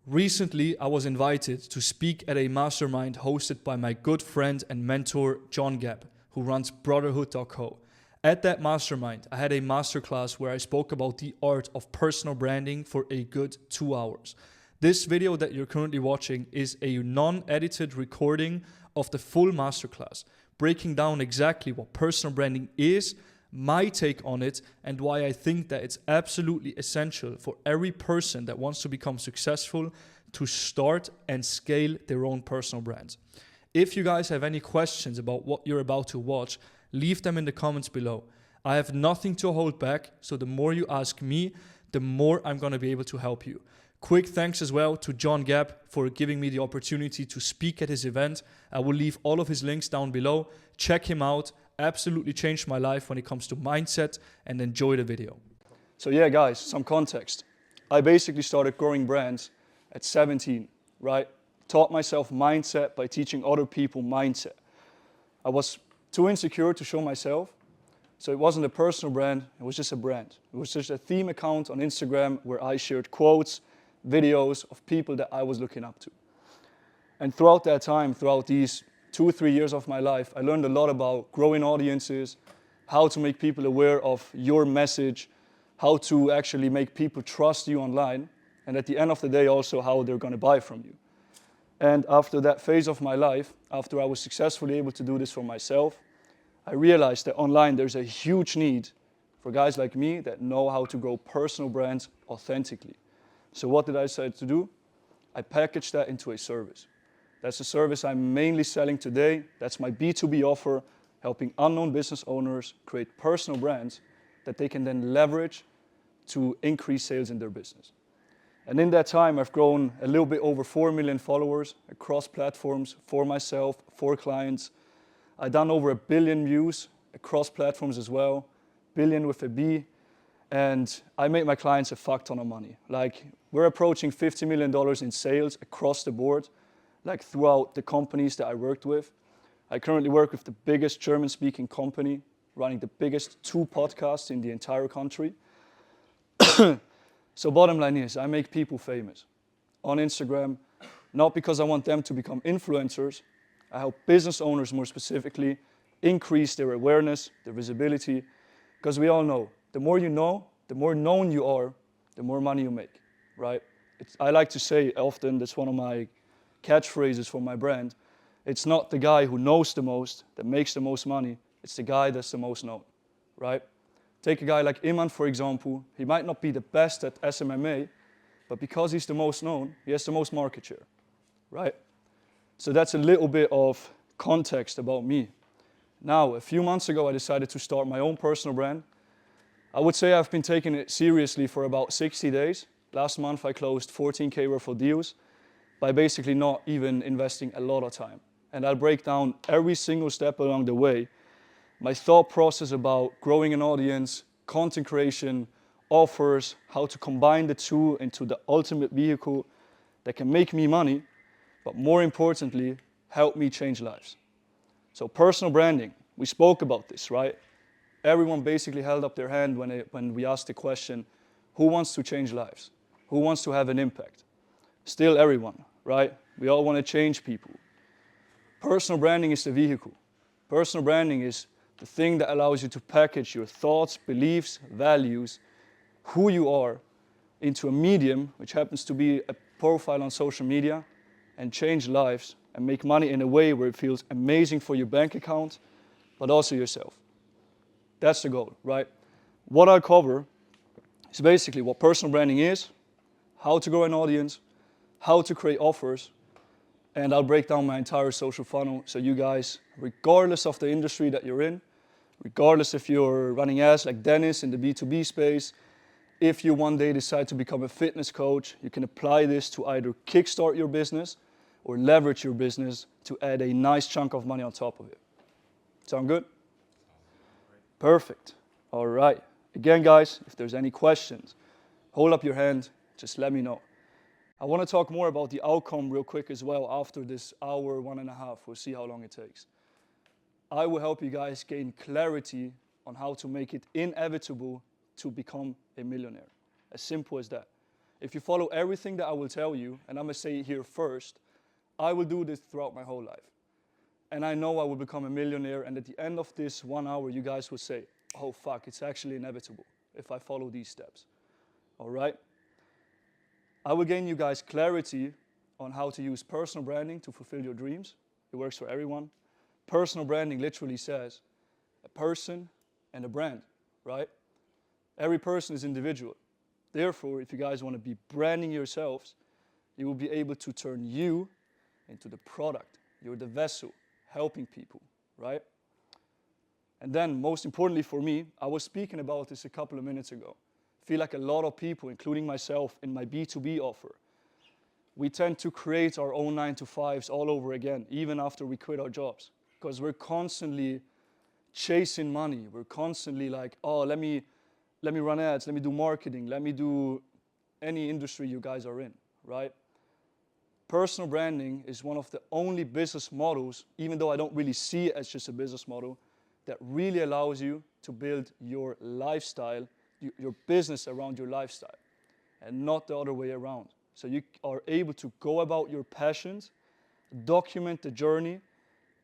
Recently, I was invited to speak at a mastermind hosted by my good friend and mentor, Jon Gabb, who runs Brotherhood.co. At that mastermind, I had a masterclass where I spoke about the art of personal branding for a good 2 hours. This video that you're currently watching is a non-edited recording of the full masterclass, breaking down exactly what personal branding is, my take on it, and why I think that it's absolutely essential for every person that wants to become successful to start and scale their own personal brands. If you guys have any questions about what you're about to watch, leave them in the comments below. I have nothing to hold back, so the more you ask me, the more I'm going to be able to help you. Quick thanks as well to Jon Gabb for giving me the opportunity to speak at his event. I will leave all of his links down below. Check him out. Absolutely changed my life when it comes to mindset, and enjoy the video. So yeah, guys, some context. I basically started growing brands at 17, right? Taught myself mindset by teaching other people mindset. I was too insecure to show myself, so it wasn't a personal brand, it was just a brand. It was just a theme account on Instagram where I shared quotes, videos of people that I was looking up to. And throughout that time, throughout these 2 or 3 years of my life, I learned a lot about growing audiences, how to make people aware of your message, how to actually make people trust you online, and at the end of the day also how they're going to buy from you. And after that phase of my life, after I was successfully able to do this for myself, I realized that online there's a huge need for guys like me that know how to grow personal brands authentically. So what did I decide to do? I packaged that into a service. That's the service I'm mainly selling today. That's my B2B offer, helping unknown business owners create personal brands that they can then leverage to increase sales in their business. And in that time, I've grown a little bit over 4 million followers across platforms for myself, for clients. I've done over 1 billion views across platforms as well, billion with a B. And I make my clients a fuck ton of money. Like, we're approaching $50 million in sales across the board, like throughout the companies that I worked with. I currently work with the biggest German-speaking company, running the biggest 2 podcasts in the entire country. So bottom line is, I make people famous on Instagram, not because I want them to become influencers. I help business owners more specifically increase their awareness, their visibility, because we all know, the more you know, the more known you are, the more money you make, right? I like to say often, that's one of my catchphrases for my brand, it's not the guy who knows the most that makes the most money, it's the guy that's the most known, right? Take a guy like Iman, for example. He might not be the best at SMMA, but because he's the most known, he has the most market share, right? So that's a little bit of context about me. Now, a few months ago, I decided to start my own personal brand. I would say I've been taking it seriously for about 60 days. Last month, I closed 14K worth of deals by basically not even investing a lot of time. And I'll break down every single step along the way, my thought process about growing an audience, content creation, offers, how to combine the two into the ultimate vehicle that can make me money, but more importantly, help me change lives. So personal branding, we spoke about this, right? Everyone basically held up their hand when we asked the question, who wants to change lives? Who wants to have an impact? Still everyone, right? We all want to change people. Personal branding is the vehicle. Personal branding is the thing that allows you to package your thoughts, beliefs, values, who you are, into a medium, which happens to be a profile on social media, and change lives and make money in a way where it feels amazing for your bank account, but also yourself. That's the goal, right? What I cover is basically what personal branding is, how to grow an audience, how to create offers, and I'll break down my entire social funnel so you guys, regardless of the industry that you're in, regardless if you're running ads like Dennis in the B2B space, if you one day decide to become a fitness coach, you can apply this to either kickstart your business or leverage your business to add a nice chunk of money on top of it. Sound good? Perfect. All right. Again, guys, if there's any questions, hold up your hand, just let me know. I want to talk more about the outcome real quick as well after this hour, 1.5. We'll see how long it takes. I will help you guys gain clarity on how to make it inevitable to become a millionaire. As simple as that. if you follow everything that I will tell you, and I'm going to say it here first, I will do this throughout my whole life. And I know I will become a millionaire, and at the end of this 1 hour, you guys will say, oh fuck, it's actually inevitable if I follow these steps. All right? I will gain you guys clarity on how to use personal branding to fulfill your dreams. It works for everyone. Personal branding literally says a person and a brand, right? Every person is individual. Therefore, if you guys want to be branding yourselves, you will be able to turn you into the product. You're the vessel, helping people, right? And then, most importantly for me, I was speaking about this a couple of minutes ago. I feel like a lot of people, including myself in my B2B offer, we tend to create our own 9-to-5s all over again, even after we quit our jobs. Because we're constantly chasing money. We're constantly like, oh, let me run ads, let me do marketing, let me do any industry you guys are in, right? Personal branding is one of the only business models, even though I don't really see it as just a business model, that really allows you to build your lifestyle, your business around your lifestyle, and not the other way around. So you are able to go about your passions, document the journey,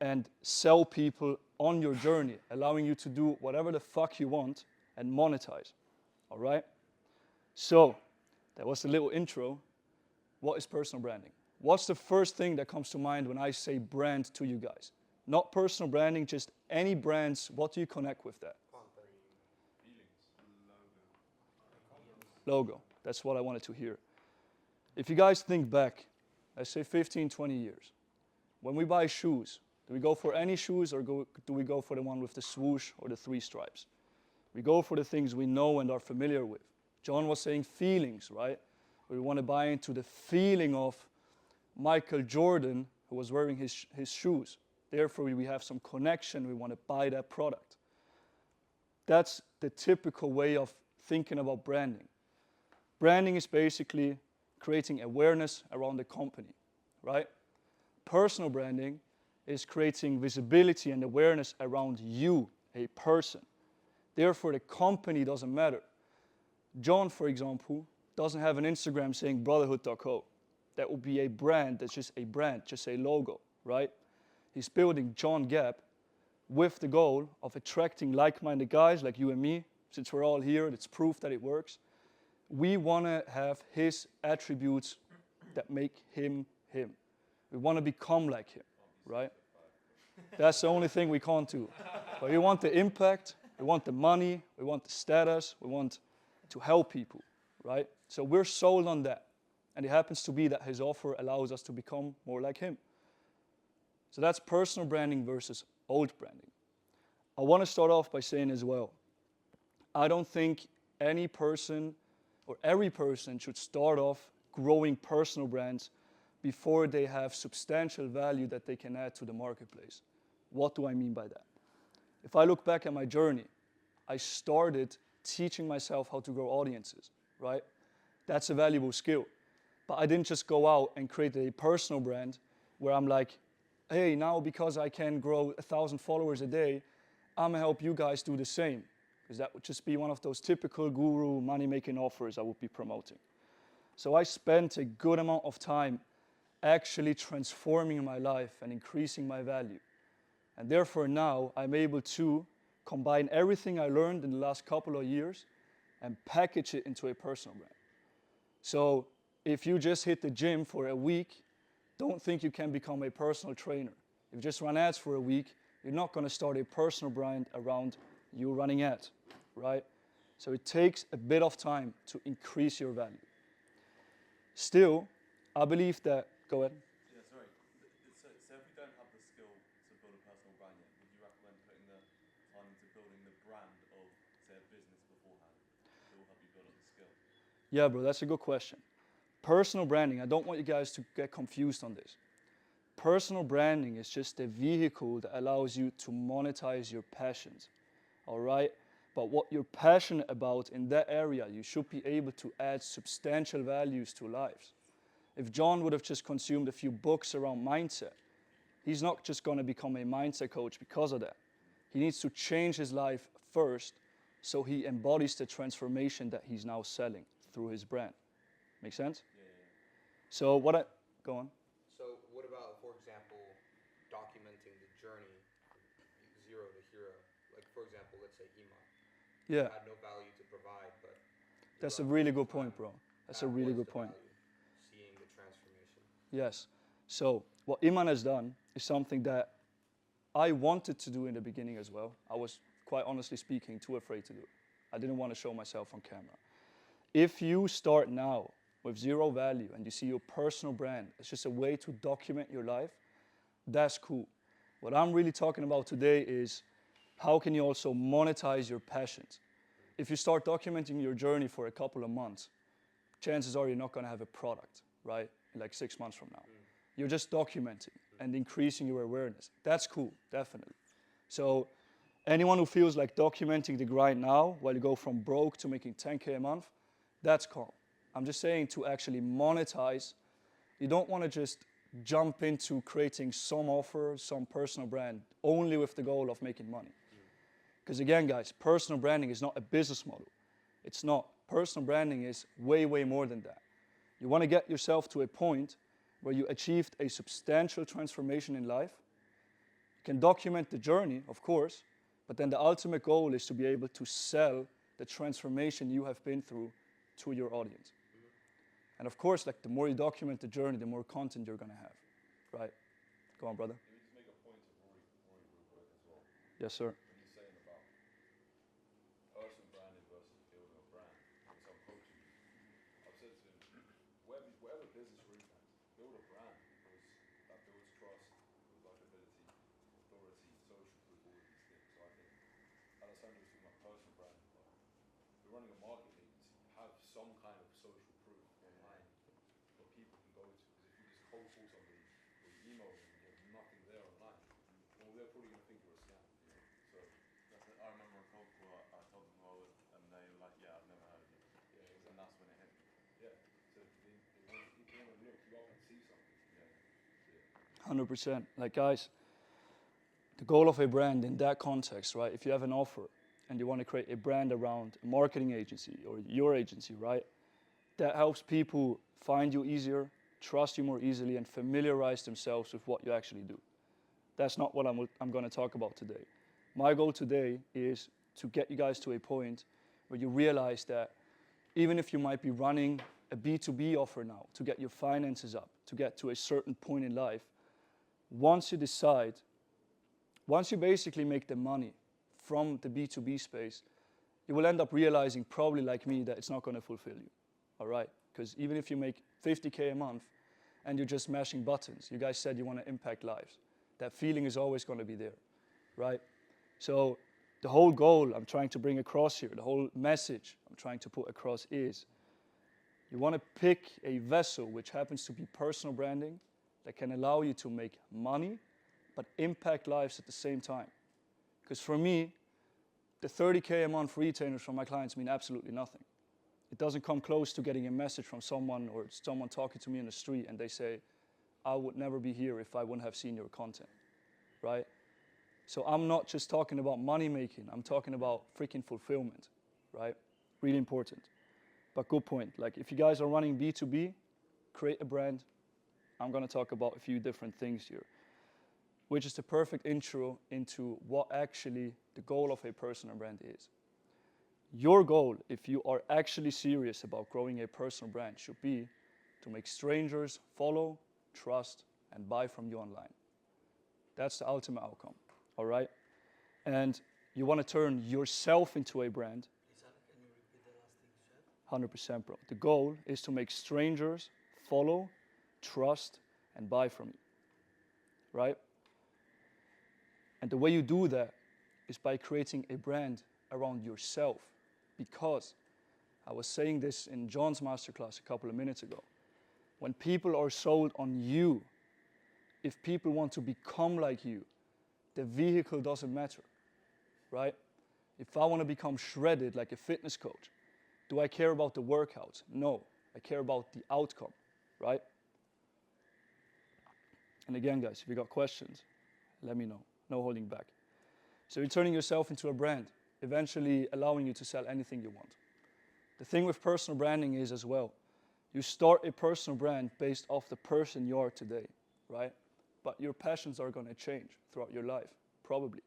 and sell people on your journey, allowing you to do whatever the fuck you want and monetize. All right? So that was the little intro. What is personal branding? What's the first thing that comes to mind when I say brand to you guys? Not personal branding, just any brands. What do you connect with that? Logo. That's what I wanted to hear. If you guys think back, let's say 15, 20 years, when we buy shoes, do we go for any shoes or do we go for the one with the swoosh or the 3 stripes? We go for the things we know and are familiar with. John was saying feelings, right? We want to buy into the feeling of Michael Jordan, who was wearing his shoes. Therefore, we have some connection. We want to buy that product. That's the typical way of thinking about branding. Branding is basically creating awareness around the company, right? Personal branding is creating visibility and awareness around you, a person. Therefore, the company doesn't matter. John, for example, doesn't have an Instagram saying brotherhood.co. That would be a brand, that's just a brand, just a logo, right? He's building Jon Gabb with the goal of attracting like-minded guys like you and me. Since we're all here, it's proof that it works. We want to have his attributes that make him him. We want to become like him, right? That's the only thing we can't do. But we want the impact, we want the money, we want the status, we want to help people, right? So we're sold on that. And it happens to be that his offer allows us to become more like him. So that's personal branding versus old branding. I want to start off by saying as well, I don't think any person or every person should start off growing personal brands before they have substantial value that they can add to the marketplace. What do I mean by that? If I look back at my journey, I started teaching myself how to grow audiences, right? That's a valuable skill. But I didn't just go out and create a personal brand where I'm like, hey, now because I can grow 1,000 followers a day, I'm gonna help you guys do the same. Because that would just be one of those typical guru money-making offers I would be promoting. So I spent a good amount of time actually transforming my life and increasing my value. And therefore now I'm able to combine everything I learned in the last couple of years and package it into a personal brand. So if you just hit the gym for a week, don't think you can become a personal trainer. If you just run ads for a week, you're not going to start a personal brand around you running ads, right? So it takes a bit of time to increase your value. Still, I believe that, go ahead. Yeah, sorry. So if you don't have the skill to build a personal brand yet, would you recommend putting the time into building the brand of, say, a business beforehand? It will help you build up the skill. Yeah, bro, that's a good question. Personal branding, I don't want you guys to get confused on this. Personal branding is just a vehicle that allows you to monetize your passions, all right? But what you're passionate about in that area, you should be able to add substantial values to lives. If John would have just consumed a few books around mindset, he's not just going to become a mindset coach because of that. He needs to change his life first so he embodies the transformation that he's now selling through his brand. Make sense? Yeah, yeah, yeah. So go on. So what about, for example, documenting the journey from zero to hero? Like, for example, let's say Iman. You Yeah, had no value to provide, but that's a throughout really the good time, point, bro. That's a that really was good the point. value, seeing the transformation. Yes. So what Iman has done is something that I wanted to do in the beginning as well. I was, quite honestly speaking, too afraid to do it. I didn't want to show myself on camera. If you start now with zero value and you see your personal brand as just a way to document your life, that's cool. What I'm really talking about today is how can you also monetize your passions? If you start documenting your journey for a couple of months, chances are you're not going to have a product, right? In like 6 months from now. You're just documenting and increasing your awareness. That's cool, definitely. So anyone who feels like documenting the grind now while you go from broke to making 10K a month, that's calm. I'm just saying to actually monetize, you don't want to just jump into creating some offer, some personal brand, only with the goal of making money. Because again, guys, personal branding is not a business model. It's not. Personal branding is way, way more than that. You want to get yourself to a point where you achieved a substantial transformation in life. You can document the journey, of course, but then the ultimate goal is to be able to sell the transformation you have been through to your audience. And of course, like the more you document the journey, the more content you're going to have, right? Go on, brother. Let me just make a point to Rory real quick as well. Yes, sir. When he's saying about personal branding versus building a brand, because I'm coaching you, I've said to him, whatever business you're in, guys, build a brand because that builds trust, builds likability, authority, social proof, all of these things. So I think Alessandro was talking about personal branding, but if you're running a marketing agency, have some kind of social proof online that people can go to. Because if you just cold call somebody or you email them and you have nothing there online, well, they're probably going to think you're a scam. You know? So that's it. I remember a cold call. I told them who I was, and they were like, "Yeah, I've never heard of you." Yeah, exactly. And that's when it hit me. Yeah. So they want to look you up and see something. Yeah. Yeah. 100%. Like, guys, the goal of a brand in that context, right? If you have an offer and you want to create a brand around a marketing agency or your agency, right? That helps people find you easier, trust you more easily, and familiarize themselves with what you actually do. That's not what I'm going to talk about today. My goal today is to get you guys to a point where you realize that even if you might be running a B2B offer now to get your finances up, to get to a certain point in life, once you basically make the money from the B2B space, you will end up realizing, probably like me, that it's not going to fulfill you, all right? Because even if you make 50K a month and you're just mashing buttons, you guys said you want to impact lives. That feeling is always going to be there, right? So the whole goal I'm trying to bring across here, the whole message I'm trying to put across is you want to pick a vessel which happens to be personal branding that can allow you to make money but impact lives at the same time. Because for me, the 30K a month retainers from my clients mean absolutely nothing. It doesn't come close to getting a message from someone or someone talking to me in the street and they say, I would never be here if I wouldn't have seen your content, right? So I'm not just talking about money making, I'm talking about freaking fulfillment, right? Really important. But good point. Like if you guys are running B2B, create a brand. I'm going to talk about a few different things here, which is the perfect intro into what actually the goal of a personal brand is. Your goal, if you are actually serious about growing a personal brand, should be to make strangers follow, trust, and buy from you online. That's the ultimate outcome, all right? And you want to turn yourself into a brand. Please, can you repeat the last thing you said? 100%, bro. The goal is to make strangers follow, trust, and buy from you, right? And the way you do that is by creating a brand around yourself. Because I was saying this in Jon's masterclass a couple of minutes ago. When people are sold on you, if people want to become like you, the vehicle doesn't matter, right? If I want to become shredded like a fitness coach, do I care about the workouts? No, I care about the outcome, right? And again, guys, if you got questions, let me know. No holding back. So you're turning yourself into a brand, eventually allowing you to sell anything you want. The thing with personal branding is as well, You start a personal brand based off the person you are today, right? But your passions are going to change throughout your life, probably.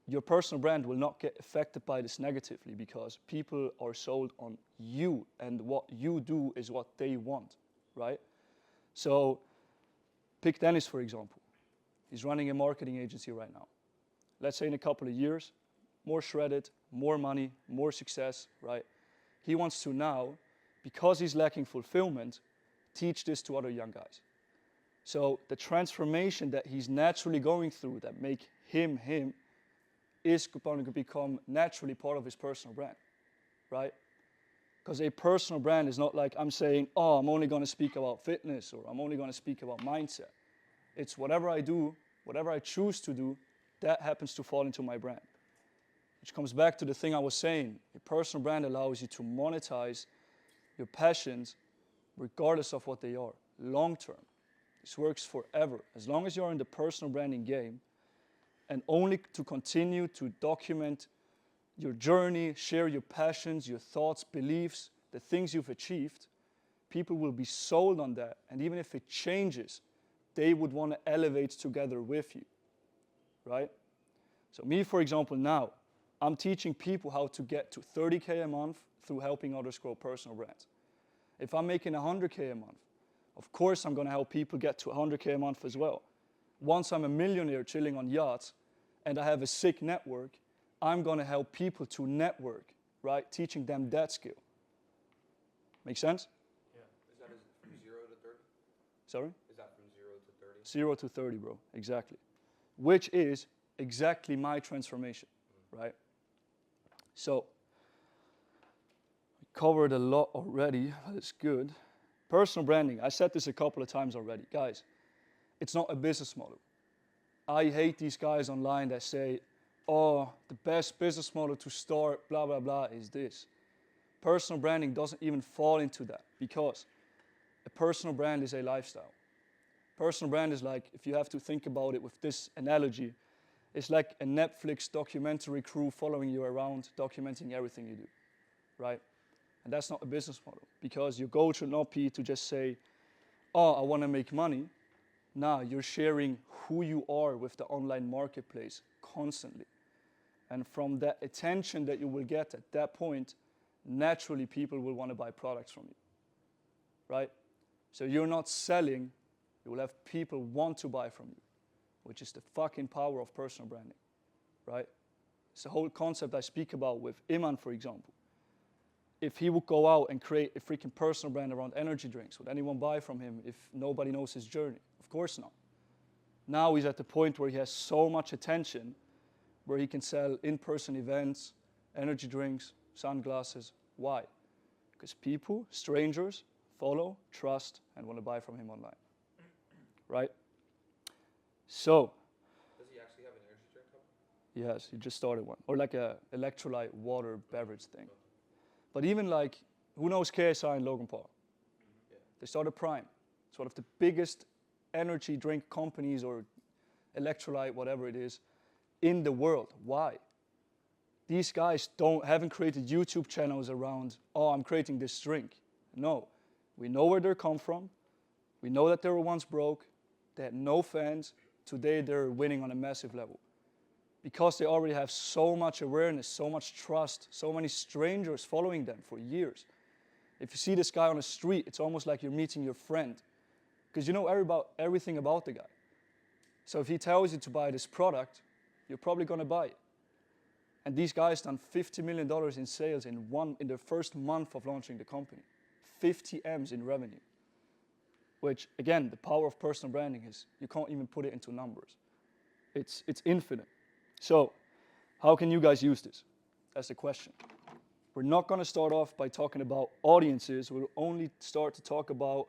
Your personal brand will not get affected by this negatively because people are sold on you, and what you do is what they want, right? So pick Dennis, for example. He's running a marketing agency right now. Let's say in a couple of years, more shredded, more money, more success, right? He wants to now, because he's lacking fulfillment, teach this to other young guys. So the transformation that he's naturally going through that make him him is going to become naturally part of his personal brand, right? Because a personal brand is not like I'm saying, oh, I'm only going to speak about fitness or I'm only going to speak about mindset. It's whatever I do, whatever I choose to do, that happens to fall into my brand. Which comes back to the thing I was saying. A personal brand allows you to monetize your passions regardless of what they are, long term. This works forever. As long as you're in the personal branding game, and only to continue to document your journey, share your passions, your thoughts, beliefs, the things you've achieved, people will be sold on that. And even if it changes, they would want to elevate together with you, right? So me, for example, now, I'm teaching people how to get to 30K a month through helping others grow personal brands. If I'm making 100K a month, of course I'm going to help people get to 100K a month as well. Once I'm a millionaire chilling on yachts and I have a sick network, I'm going to help people to network, right? Teaching them that skill. Make sense? Yeah. Is that from 0 to 30? Sorry? Is that from 0 to 30? 0 to 30, bro. Exactly. Which is exactly my transformation, right? So, we covered a lot already, but it's good. Personal branding, I said this a couple of times already. Guys, it's not a business model. I hate these guys online that say, oh, the best business model to start, blah, blah, blah, is this. Personal branding doesn't even fall into that because a personal brand is a lifestyle. Personal brand is like, if you have to think about it with this analogy, it's like a Netflix documentary crew following you around, documenting everything you do, right? And that's not a business model because your goal should not be to just say, oh, I want to make money. Now you're sharing who you are with the online marketplace constantly. And from that attention that you will get at that point, naturally people will want to buy products from you, right? So you're not selling, you will have people want to buy from you, which is the fucking power of personal branding, right? It's the whole concept I speak about with Iman, for example. If he would go out and create a freaking personal brand around energy drinks, would anyone buy from him if nobody knows his journey? Of course not. Now he's at the point where he has so much attention where he can sell in-person events, energy drinks, sunglasses. Why? Because people, strangers, follow, trust, and want to buy from him online, right? So. Does he actually have an energy drink company? Yes, he just started one. Or like a electrolyte water beverage thing. But even like, who knows KSI and Logan Paul? Yeah. They started Prime. It's one of the biggest energy drink companies or electrolyte, whatever it is, in the world. Why? These guys haven't created YouTube channels around, oh, I'm creating this drink. No. We know where they come from. We know that they were once broke. They had no fans. Today they're winning on a massive level. Because they already have so much awareness, so much trust, so many strangers following them for years. If you see this guy on the street, it's almost like you're meeting your friend. Because you know everything about the guy. So if he tells you to buy this product, you're probably going to buy it. And these guys done $50 million in sales in their first month of launching the company. 50 M's in revenue. Which, again, the power of personal branding is you can't even put it into numbers. It's infinite. So, how can you guys use this? That's the question. We're not going to start off by talking about audiences. We'll only start to talk about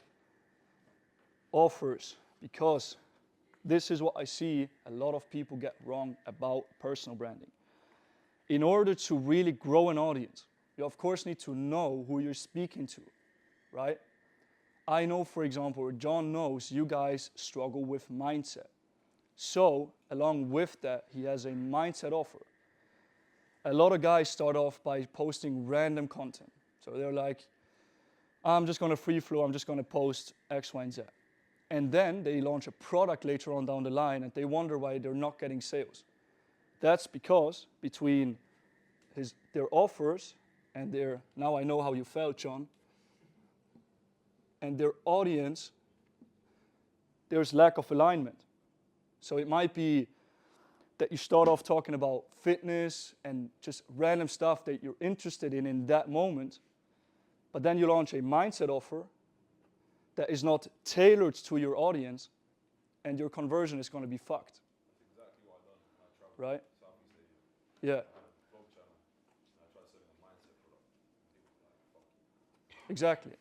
offers because this is what I see a lot of people get wrong about personal branding. In order to really grow an audience, you of course need to know who you're speaking to, right? I know, for example, or Jon knows you guys struggle with mindset. So, along with that, he has a mindset offer. A lot of guys start off by posting random content. So they're like, I'm just going to free flow, I'm just going to post X, Y, and Z. And then they launch a product later on down the line and they wonder why they're not getting sales. That's because between their offers and now I know how you felt, John, and their audience, there's lack of alignment. So it might be that you start off talking about fitness and just random stuff that you're interested in that moment, but then you launch a mindset offer that is not tailored to your audience, and your conversion is going to be fucked. That's exactly what I've done. I traveled Right? to Southeast Asia. Yeah, I had a vlog channel, and I tried selling a mindset product. And people were like, fuck. exactly.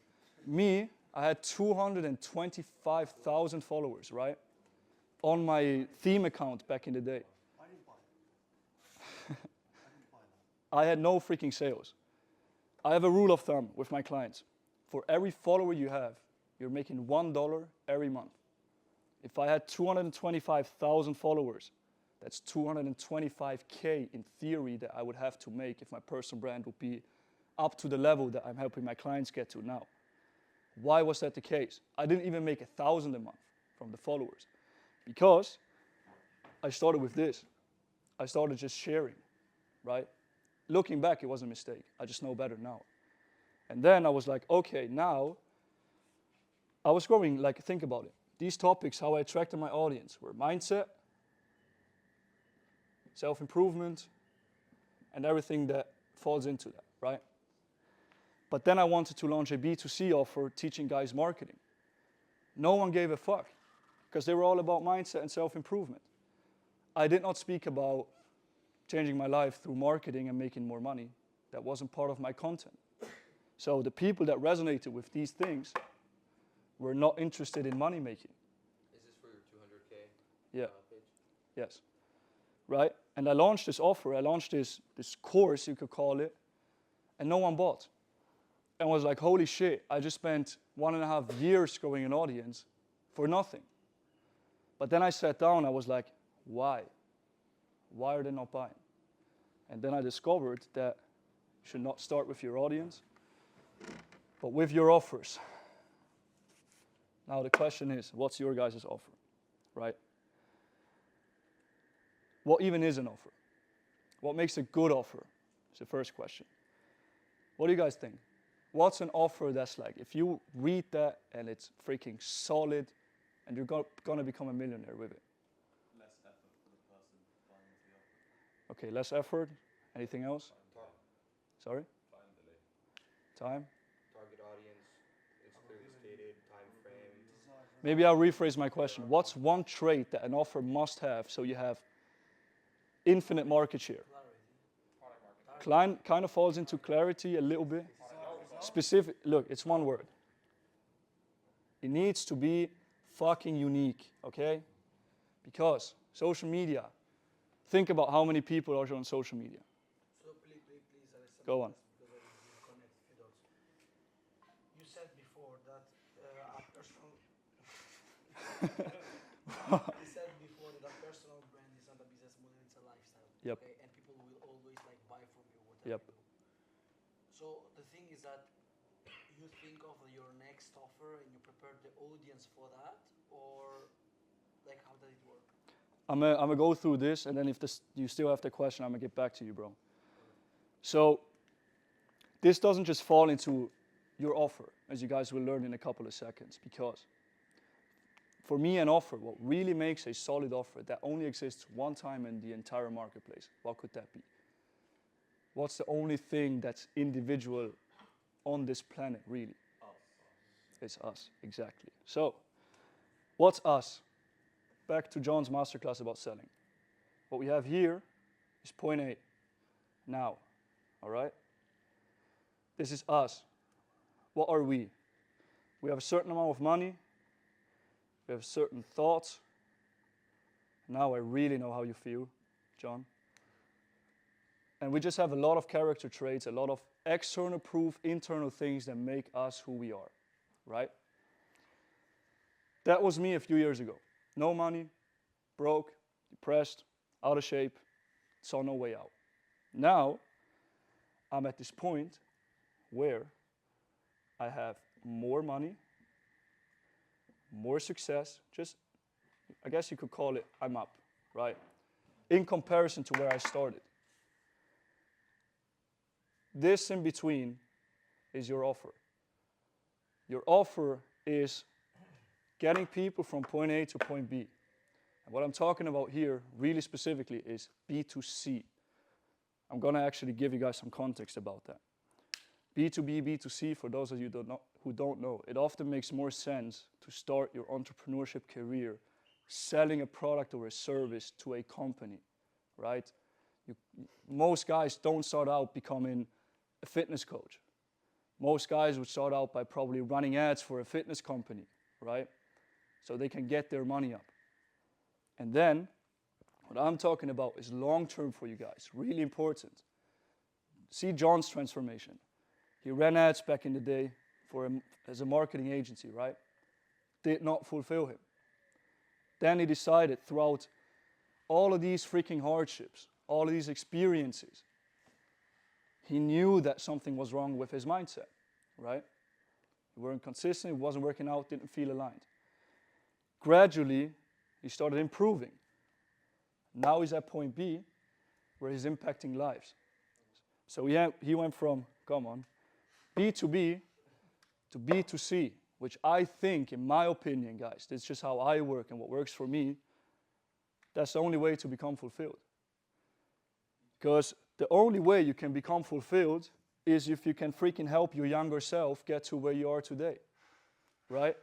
Me, I had 225,000 followers, right? On my theme account back in the day. I didn't buy that. I didn't buy that. I had no freaking sales. I have a rule of thumb with my clients. For every follower you have, you're making $1 every month. If I had 225,000 followers, that's 225K in theory that I would have to make if my personal brand would be up to the level that I'm helping my clients get to now. Why was that the case? I didn't even make 1,000 a month from the followers because I started with this. I started just sharing, right? Looking back, it was a mistake. I just know better now. And then I was like, okay, now I was growing, like, think about it. These topics, how I attracted my audience, were mindset, self-improvement, and everything that falls into that, right? But then I wanted to launch a B2C offer teaching guys marketing. No one gave a fuck because they were all about mindset and self-improvement. I did not speak about changing my life through marketing and making more money. That wasn't part of my content. So the people that resonated with these things were not interested in money making. Is this for your 200K Yeah. page? Yes. Right? And I launched this offer, I launched this course, you could call it, and no one bought. And I was like, holy shit, I just spent 1.5 years growing an audience for nothing. But then I sat down, I was like, why? Why are they not buying? And then I discovered that you should not start with your audience, but with your offers. Now the question is, what's your guys' offer, right? What even is an offer? What makes a good offer? Is the first question. What do you guys think? What's an offer that's like, if you read that and it's freaking solid and you're going to become a millionaire with it? Less effort for the person buying into the offer. Okay, less effort. Anything else? Sorry? Time delay. Time? Target audience is clearly stated, time frame. Maybe I'll rephrase my question. What's one trait that an offer must have so you have infinite market share? Kind of falls into clarity a little bit. Specific, look, it's one word. It needs to be fucking unique, okay? Because social media, think about how many people are on social media. So please, Alessandro, Go on. because I will connect few dots. You said before that a personal. You said before that a personal brand is not a business model; it's a lifestyle. Yep. Okay, and people will always like buy from you whatever Yep. you do. So the thing is that you think of your next offer and you prepare the audience for that, or like how does it work? I'm gonna go through this, and then if you still have the question, I'm gonna get back to you, bro. So this doesn't just fall into your offer, as you guys will learn in a couple of seconds, because for me, an offer, what really makes a solid offer that only exists one time in the entire marketplace, what could that be? What's the only thing that's individual on this planet, really? It's us, exactly. So, what's us? Back to John's masterclass about selling. What we have here is point A, now, all right? This is us. What are we? We have a certain amount of money. We have certain thoughts. Now I really know how you feel, John. And we just have a lot of character traits, a lot of external proof, internal things that make us who we are, right? That was me a few years ago. No money, broke, depressed, out of shape, saw no way out. Now, I'm at this point where I have more money, more success, just, I guess you could call it, I'm up, right? In comparison to where I started. This in between is your offer. Your offer is getting people from point A to point B. And what I'm talking about here, really specifically, is B2C. I'm going to actually give you guys some context about that. B2B, B2C, for those of you who don't know, it often makes more sense to start your entrepreneurship career selling a product or a service to a company, right? Most guys don't start out becoming a fitness coach. Most guys would start out by probably running ads for a fitness company, right? So they can get their money up. And then, what I'm talking about is long-term for you guys, really important. See Jon's transformation. He ran ads back in the day as a marketing agency, right? Did not fulfill him. Then he decided throughout all of these freaking hardships, all of these experiences, he knew that something was wrong with his mindset, right? He weren't consistent, it wasn't working out, didn't feel aligned. Gradually, he started improving. Now he's at point B, where he's impacting lives. So he went from, B2B to B2C, which I think, in my opinion, guys, that's just how I work and what works for me, that's the only way to become fulfilled. Because the only way you can become fulfilled is if you can freaking help your younger self get to where you are today, right?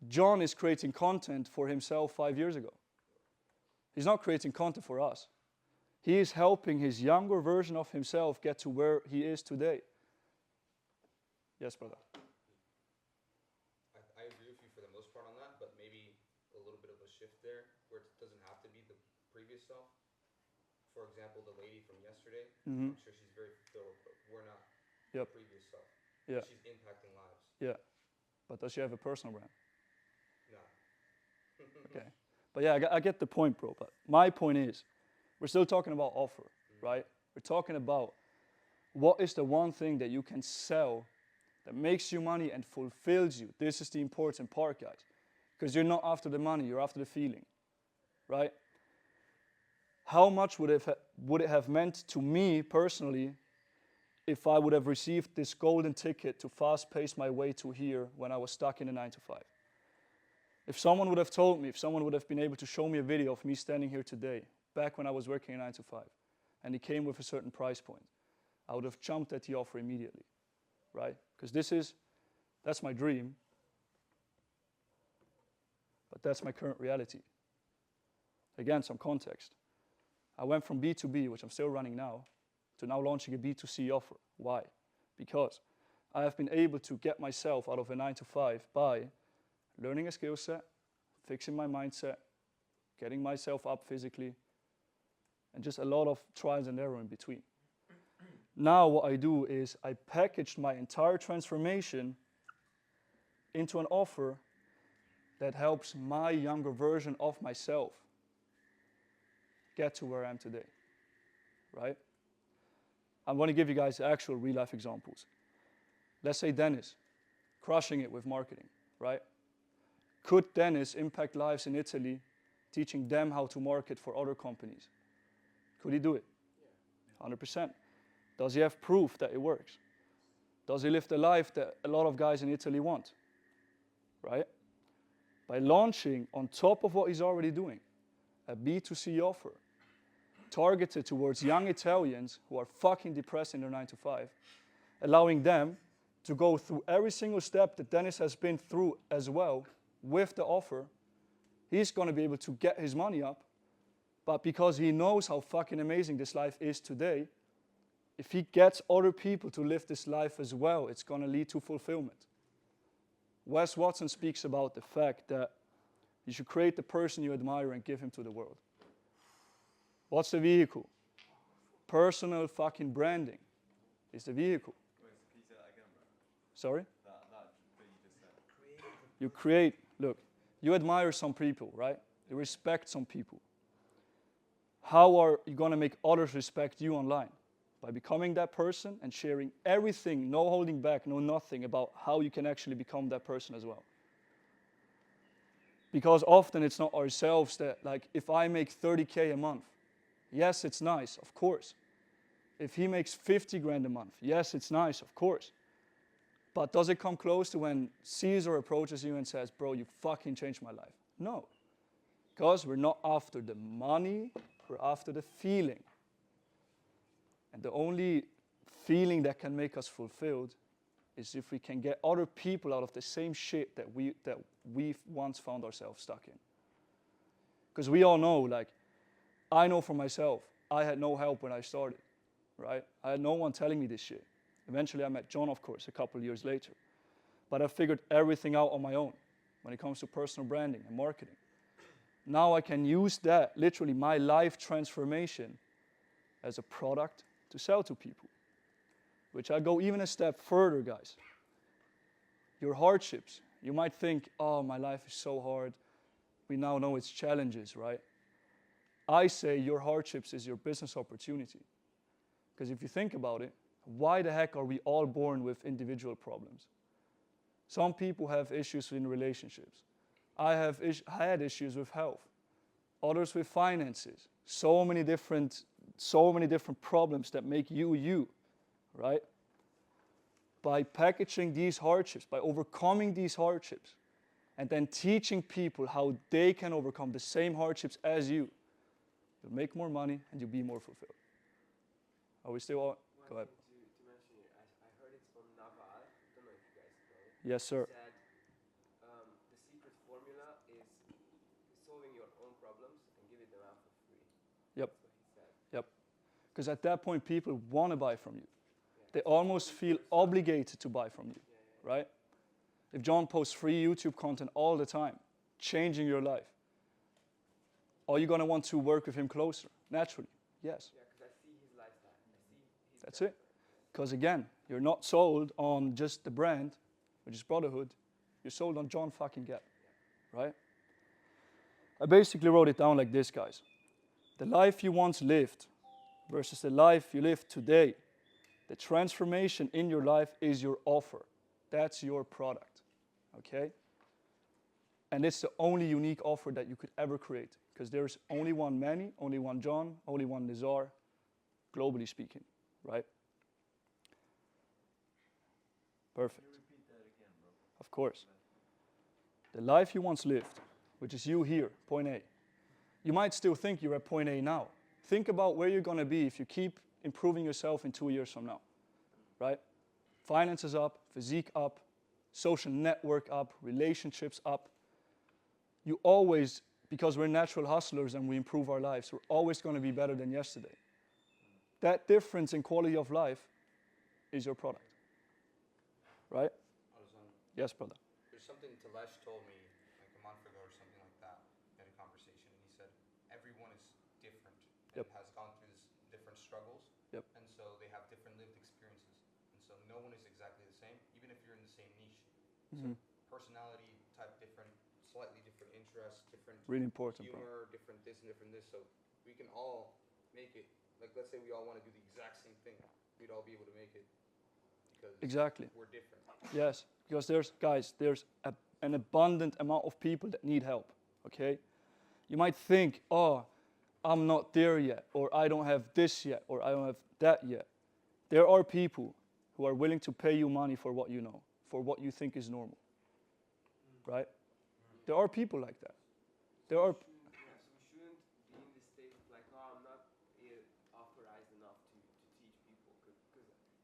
Jon is creating content for himself 5 years ago. He's not creating content for us. He is helping his younger version of himself get to where he is today. Yes, brother. I agree with you for the most part on that, but maybe a little bit of a shift there where it doesn't have to be the previous self. For example, the lady from yesterday, I'm sure she's very fulfilled, but we're not the previous self. Yeah. She's impacting lives. Yeah. But does she have a personal brand? No. Okay. But yeah, I get the point, bro. But my point is, we're still talking about offer, right? We're talking about what is the one thing that you can sell that makes you money and fulfills you. This is the important part, guys. Because you're not after the money, you're after the feeling, right? How much would it have meant to me personally if I would have received this golden ticket to fast-pace my way to here when I was stuck in a 9-to-5? If someone would have told me, if someone would have been able to show me a video of me standing here today, back when I was working a 9-to-5, and it came with a certain price point, I would have jumped at the offer immediately, right? Because that's my dream, but that's my current reality. Again, some context. I went from B2B, which I'm still running now, to now launching a B2C offer. Why? Because I have been able to get myself out of a 9-to-5 by learning a skill set, fixing my mindset, getting myself up physically, and just a lot of trials and error in between. Now what I do is I packaged my entire transformation into an offer that helps my younger version of myself get to where I am today, right? I want to give you guys actual real-life examples. Let's say Dennis, crushing it with marketing, right? Could Dennis impact lives in Italy, teaching them how to market for other companies? Could he do it? 100%. Does he have proof that it works? Does he live the life that a lot of guys in Italy want? Right? By launching, on top of what he's already doing, a B2C offer targeted towards young Italians who are fucking depressed in their 9-to-5, allowing them to go through every single step that Dennis has been through as well with the offer, he's going to be able to get his money up. But because he knows how fucking amazing this life is today, if he gets other people to live this life as well, it's going to lead to fulfillment. Wes Watson speaks about the fact that you should create the person you admire and give him to the world. What's the vehicle? Personal fucking branding is the vehicle. Wait, can you say that again, bro? Sorry? That thing you just said. You create, look, you admire some people, right? You respect some people. How are you going to make others respect you online? by becoming that person and sharing everything, no holding back, no nothing about how you can actually become that person as well. Because often it's not ourselves that, like, if I make 30K a month, yes, it's nice, of course. If he makes 50 grand a month, yes, it's nice, of course. But does it come close to when Caesar approaches you and says, bro, you fucking changed my life? No. Because we're not after the money, we're after the feeling. And the only feeling that can make us fulfilled is if we can get other people out of the same shit that we once found ourselves stuck in. Because we all know, like, I know for myself, I had no help when I started, right? I had no one telling me this shit. Eventually I met Jon, of course, a couple of years later. But I figured everything out on my own when it comes to personal branding and marketing. Now I can use that, literally my life transformation, as a product to sell to people. Which I go even a step further, guys. Your hardships. You might think, oh, my life is so hard. We now know its challenges, right? I say your hardships is your business opportunity. Because if you think about it, why the heck are we all born with individual problems? Some people have issues in relationships. I had issues with health. Others with finances. So many different problems that make you you, right? By packaging these hardships, by overcoming these hardships, and then teaching people how they can overcome the same hardships as you, you'll make more money and you'll be more fulfilled. Are we still on? Go ahead. To mention it, I heard it from Naval. Don't know if you guys know it. Yes, sir. He said the secret formula is solving your own problems and give it them out for free. Yep. That's what he said. Yep. Because at that point, people want to buy from you. Yeah. They almost feel obligated to buy from you, right? If Jon posts free YouTube content all the time, changing your life, are you going to want to work with him closer? Naturally, yes. Yeah, because I see his lifestyle. I see his That's it. Because again, you're not sold on just the brand, which is Brotherhood. You're sold on Jon fucking Gabb, right? I basically wrote it down like this, guys. The life you once lived versus the life you live today. The transformation in your life is your offer. That's your product, okay? And it's the only unique offer that you could ever create, because there's only one Manny, only one Jon, only one Nizar, globally speaking, right? Perfect. Can you repeat that again, bro? Of course. The life you once lived, which is you here, point A. You might still think you're at point A now. Think about where you're going to be if you keep improving yourself in 2 years from now, right? Finances up, physique up, social network up, relationships up. You always, because we're natural hustlers and we improve our lives, we're always going to be better than yesterday. That difference in quality of life is your product, right? Yes, brother. There's something Talesh told me like a month ago or something like that. We had a conversation, and he said everyone is different and Yep. has gone through this different struggles, Yep. and so they have different lived experiences, and so no one is exactly the same, even if you're in the same niche. Mhm. So personality type different, slightly different interests, different Really important, bro. humor, different this and different this. So we can all make it. Like let's say we all want to do the exact same thing, we'd all be able to make it because Exactly. we're different. Yes, because there's an abundant amount of people that need help, okay? You might think, oh, I'm not there yet, or I don't have this yet, or I don't have that yet. There are people who are willing to pay you money for what you know, for what you think is normal, right? There are people like that. There are, So we shouldn't be in this state of like, oh, I'm not authorized enough to teach people, because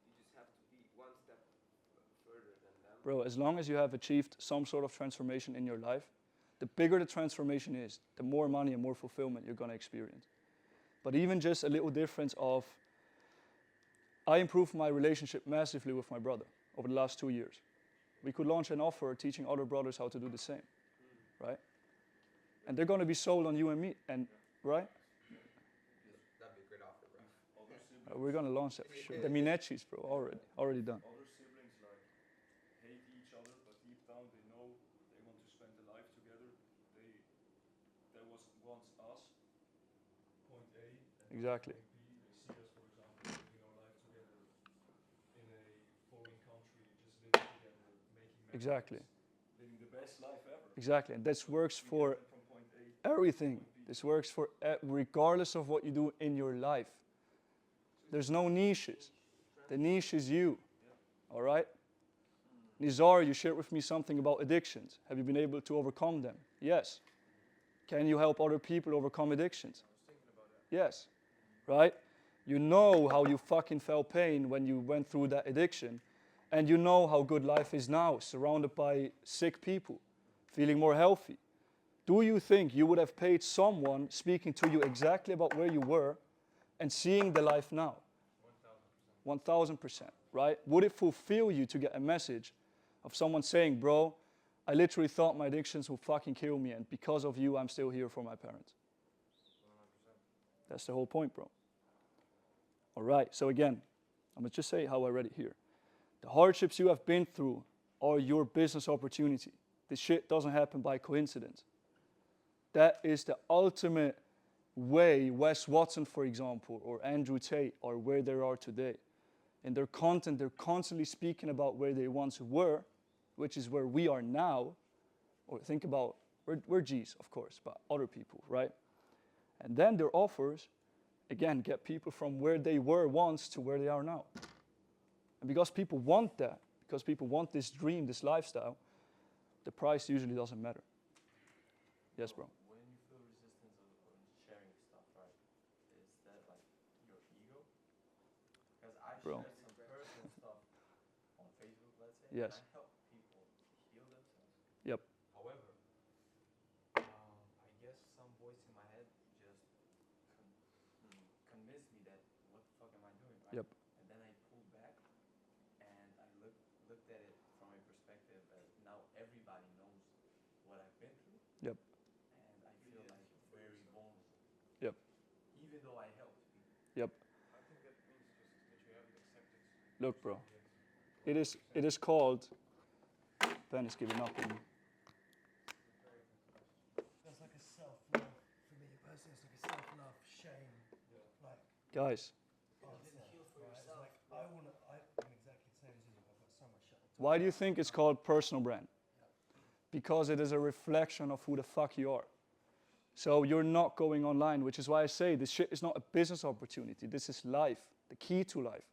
you just have to be one step further than them. bro, as long as you have achieved some sort of transformation in your life, the bigger the transformation is, the more money and more fulfillment you're going to experience. But even just a little difference of, I improved my relationship massively with my brother over the last 2 years. We could launch an offer teaching other brothers how to do the same, right? And they're going to be sold on you and me, and right? That'd be a great offer, bro. Other siblings, We're going to launch that for sure. The Minechis, bro, already done. other siblings like hate each other, but deep down they know they want to spend a life together. There was once us, point A, and Exactly. point B. They see us, for example, living our life Exactly. living the best life ever. Exactly. And this works We for get them from point A to everything. point B. This works for regardless of what you do in your life. There's no niches. The niche is you. All right? Nizar, you shared with me something about addictions. Have you been able to overcome them? Yes. Can you help other people overcome addictions? Yes. Right? You know how you fucking felt pain when you went through that addiction. And you know how good life is now, surrounded by sick people, feeling more healthy. Do you think you would have paid someone speaking to you exactly about where you were and seeing the life now? 1000%, right? Would it fulfill you to get a message of someone saying, bro, I literally thought my addictions would fucking kill me, and because of you, I'm still here for my parents? 100%. That's the whole point, bro. All right, so again, I'm going to just say how I read it here. The hardships you have been through are your business opportunity. This shit doesn't happen by coincidence. That is the ultimate way Wes Watson, for example, or Andrew Tate are where they are today. In their content, they're constantly speaking about where they once were, which is where we are now. Or think about, we're G's, of course, but other people, right? And then their offers, again, get people from where they were once to where they are now. And because people want that, because people want this dream, this lifestyle, the price usually doesn't matter. Yes, bro. When you feel resistance on sharing stuff, right, is that like your ego? Because I Bro. shared some personal stuff on Facebook, let's say, Yes. and I help people heal themselves. Yep. However, I guess some voice in my head just convinced me that what the fuck am I doing, right? Yep. And then I pulled back and I looked at it from a perspective that now everybody knows what I've been through. Yep. And I feel like very vulnerable. Yep. Even though I helped people. Yep. I think that means just that you haven't accepted. Look, bro. It is called. Ben is giving up on me. That's like a self-love for me personally. It's like a self-love, shame. Like, Guys, you didn't heal for right? It's yourself. like, I'm exactly the same as you. I've got so much shit. why do you think it's called personal brand? Because it is a reflection of who the fuck you are. So you're not going online, which is why I say this shit is not a business opportunity. This is life, the key to life.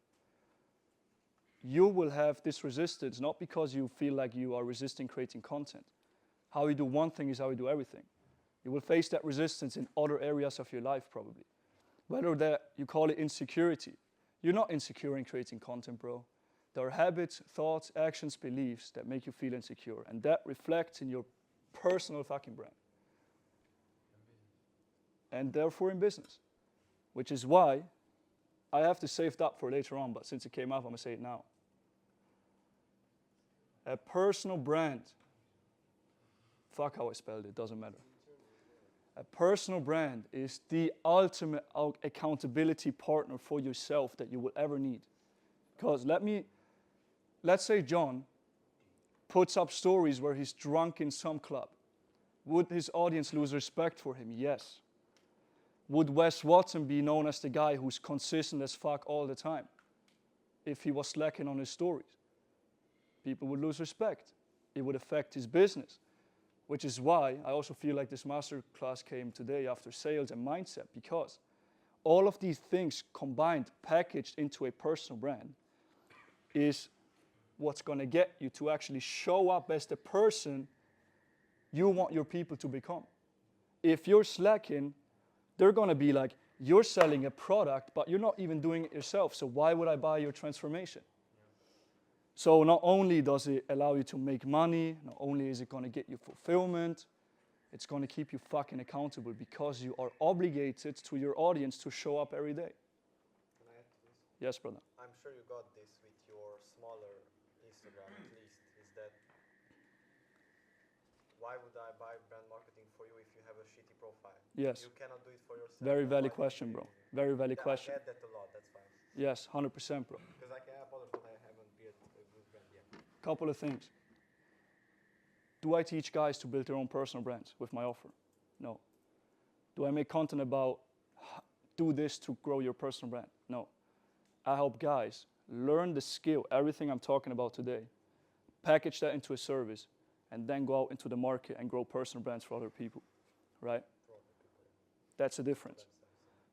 You will have this resistance not because you feel like you are resisting creating content. How you do one thing is how you do everything. You will face that resistance in other areas of your life probably. Whether that you call it insecurity. You're not insecure in creating content, bro. There are habits, thoughts, actions, beliefs that make you feel insecure. And that reflects in your personal fucking brand. And therefore in business. Which is why I have to save that for later on, but since it came up, I'm going to say it now. A personal brand. Fuck how I spelled it, doesn't matter. A personal brand is the ultimate accountability partner for yourself that you will ever need. Because let's say John puts up stories where he's drunk in some club. Would his audience lose respect for him? Yes. Would Wes Watson be known as the guy who's consistent as fuck all the time if he was slacking on his stories? People would lose respect. It would affect his business, which is why I also feel like this masterclass came today after sales and mindset, because all of these things combined, packaged into a personal brand, is what's going to get you to actually show up as the person you want your people to become. If you're slacking, they're going to be like, you're selling a product, but you're not even doing it yourself, so why would I buy your transformation? So not only does it allow you to make money, not only is it going to get you fulfillment, it's going to keep you fucking accountable because you are obligated to your audience to show up every day. Can I add to this? Yes, brother. I'm sure you got this with your smaller Instagram at least, is that why would I buy brand marketing for you if you have a shitty profile? Yes. You cannot do it for yourself. Very then valid why would question, you- bro. Very valid Yeah, question. I get that a lot, that's fine. Yes, 100%, bro. Because I can help others, but I haven't built a good brand yet. Couple of things. Do I teach guys to build their own personal brands with my offer? No. Do I make content about do this to grow your personal brand? No. I help guys learn the skill, everything I'm talking about today, package that into a service, and then go out into the market and grow personal brands for other people, right? That's the difference.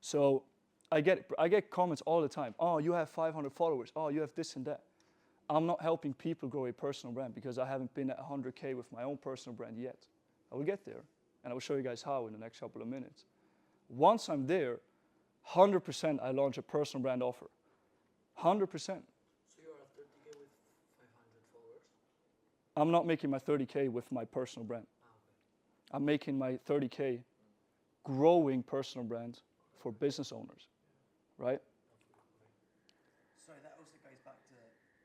So I get comments all the time. Oh, you have 500 followers. Oh, you have this and that. I'm not helping people grow a personal brand because I haven't been at 100K with my own personal brand yet. I will get there, and I will show you guys how in the next couple of minutes. Once I'm there, 100% I launch a personal brand offer. 100%. So you're at 30K with 500 followers? I'm not making my 30K with my personal brand. Okay. I'm making my 30K growing personal brands for business owners, right? Sorry, that also goes back to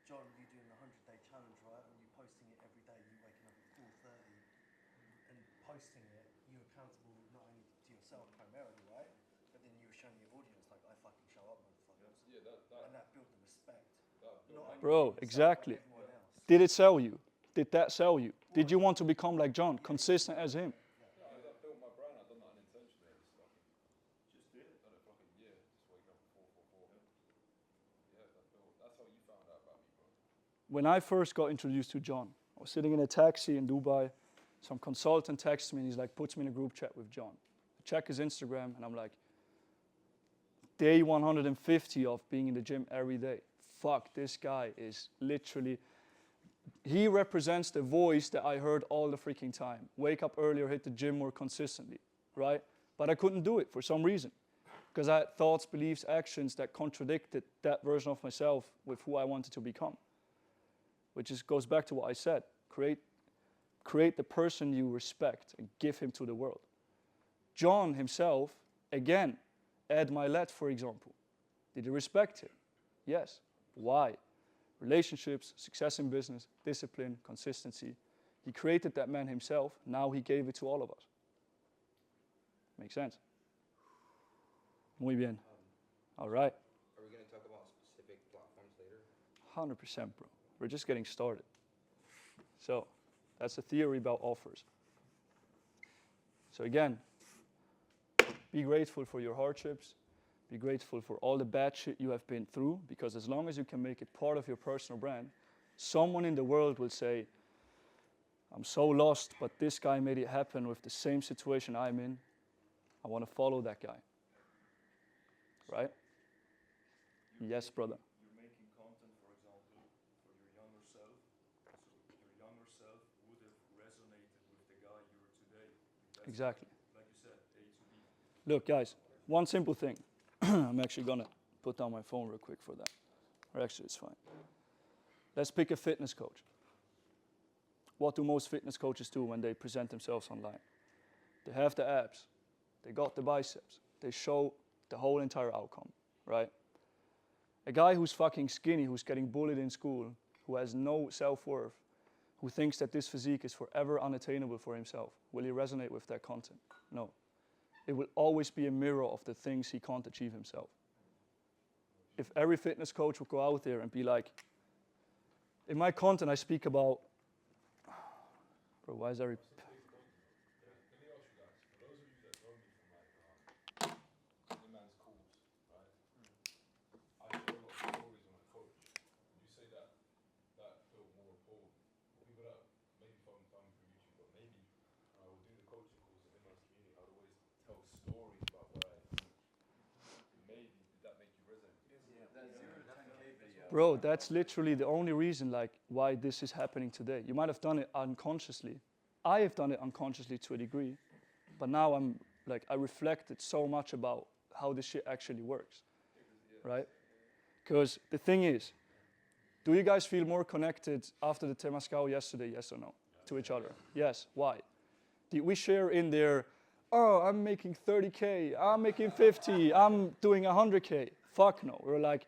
John, you doing the 100-day challenge, right? And you posting it every day, you waking up at 4:30 and posting it, you're accountable not only to yourself primarily, right? But then you were showing your audience, like, I fucking show up, motherfuckers. Yeah, And that built the respect. Not only Bro, for yourself, exactly. but everyone else. Did it sell you? Did that sell you? Did you want to become like John, consistent as him? Yeah, I built my brand. I done that unintentionally. Just did it. Done it for like a year. Just waking up at 4:44. Yeah, that's how you found out about me, bro. When I first got introduced to John, I was sitting in a taxi in Dubai. Some consultant texts me and he's like, puts me in a group chat with John. I check his Instagram and I'm like, day 150 of being in the gym every day. Fuck, this guy is literally, he represents the voice that I heard all the freaking time. Wake up earlier, hit the gym more consistently, right? But I couldn't do it for some reason. Because I had thoughts, beliefs, actions that contradicted that version of myself with who I wanted to become. Which just goes back to what I said. Create the person you respect and give him to the world. John himself, again, Ed Milet, for example. Did you respect him? Yes. Why? Relationships, success in business, discipline, consistency. He created that man himself. Now he gave it to all of us. Makes sense? Muy bien. All right. Are we going to talk about specific platforms later? 100%, bro. We're just getting started. So, that's the theory about offers. So again, be grateful for your hardships. Be grateful for all the bad shit you have been through, because as long as you can make it part of your personal brand, someone in the world will say, I'm so lost, but this guy made it happen with the same situation I'm in. I want to follow that guy. Right? Yes, brother. You're making content, for example, for your younger self. So your younger self would have resonated with the guy you are today. Exactly. Like you said, A to B. Look, guys, one simple thing. I'm actually going to put down my phone real quick for that. Or actually, it's fine. Let's pick a fitness coach. What do most fitness coaches do when they present themselves online? They have the abs. They got the biceps. They show the whole entire outcome, right? A guy who's fucking skinny, who's getting bullied in school, who has no self-worth, who thinks that this physique is forever unattainable for himself, will he resonate with that content? No. It will always be a mirror of the things he can't achieve himself. If every fitness coach would go out there and be like, in my content I speak about, bro, why is every... Let me ask you guys, for those of you that know me from like the man's calls, right? I share a lot of stories on my coach. Would you say that built more rapport? People that maybe found me through YouTube, but maybe I would do the coaching calls in my community. I'd always tell stories about what I do. Maybe did that make you resonate? That 0 to 10K video. Bro, that's literally the only reason like why this is happening today. You might have done it unconsciously. I have done it unconsciously to a degree, but now I'm like, I reflected so much about how this shit actually works, right? Because the thing is, do you guys feel more connected after the Temazcal yesterday, yes or no, to each other? Yes, why? Did we share in there, oh, I'm making 30K, I'm making 50, I'm doing 100K? Fuck no. We're like,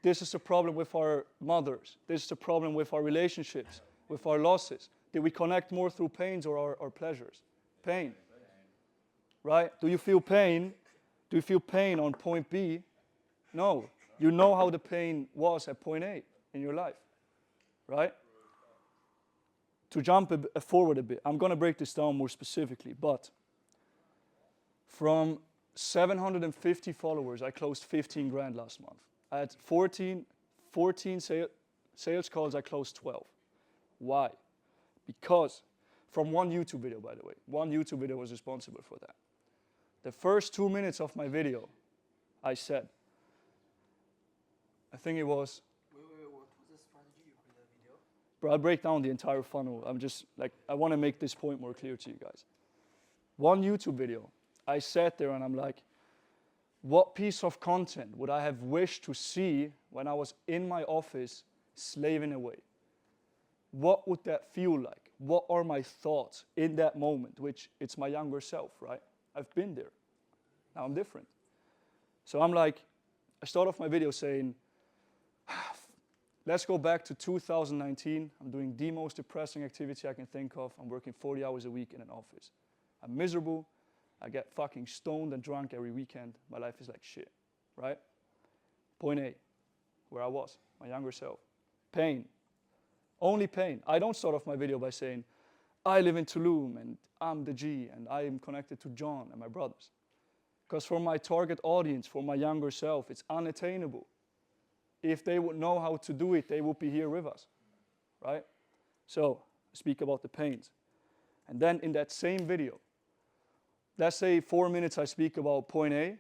this is a problem with our mothers. This is a problem with our relationships, with our losses. Did we connect more through pains or our pleasures? Pain. Right? Do you feel pain? Do you feel pain on point B? No. You know how the pain was at point A in your life. Right? To jump forward a bit, I'm going to break this down more specifically, but from 750 followers, I closed 15 grand last month. I had 14 sales calls, I closed 12. Why? Because, from one YouTube video, by the way, one YouTube video was responsible for that. The first 2 minutes of my video, I said, I think it was, Wait, what was the strategy you put in the video? bro, I'll break down the entire funnel. I want to make this point more clear to you guys. One YouTube video, I sat there and I'm like, what piece of content would I have wished to see when I was in my office slaving away? What would that feel like? What are my thoughts in that moment, which it's my younger self, right? I've been there. Now I'm different. So I'm like, I start off my video saying, let's go back to 2019. I'm doing the most depressing activity I can think of. I'm working 40 hours a week in an office. I'm miserable. I get fucking stoned and drunk every weekend. My life is like shit, right? Point A, where I was, my younger self. Pain. Only pain. I don't start off my video by saying, I live in Tulum and I'm the G and I am connected to John and my brothers. Because for my target audience, for my younger self, it's unattainable. If they would know how to do it, they would be here with us, right? So, I speak about the pains. And then in that same video, let's say 4 minutes I speak about point A,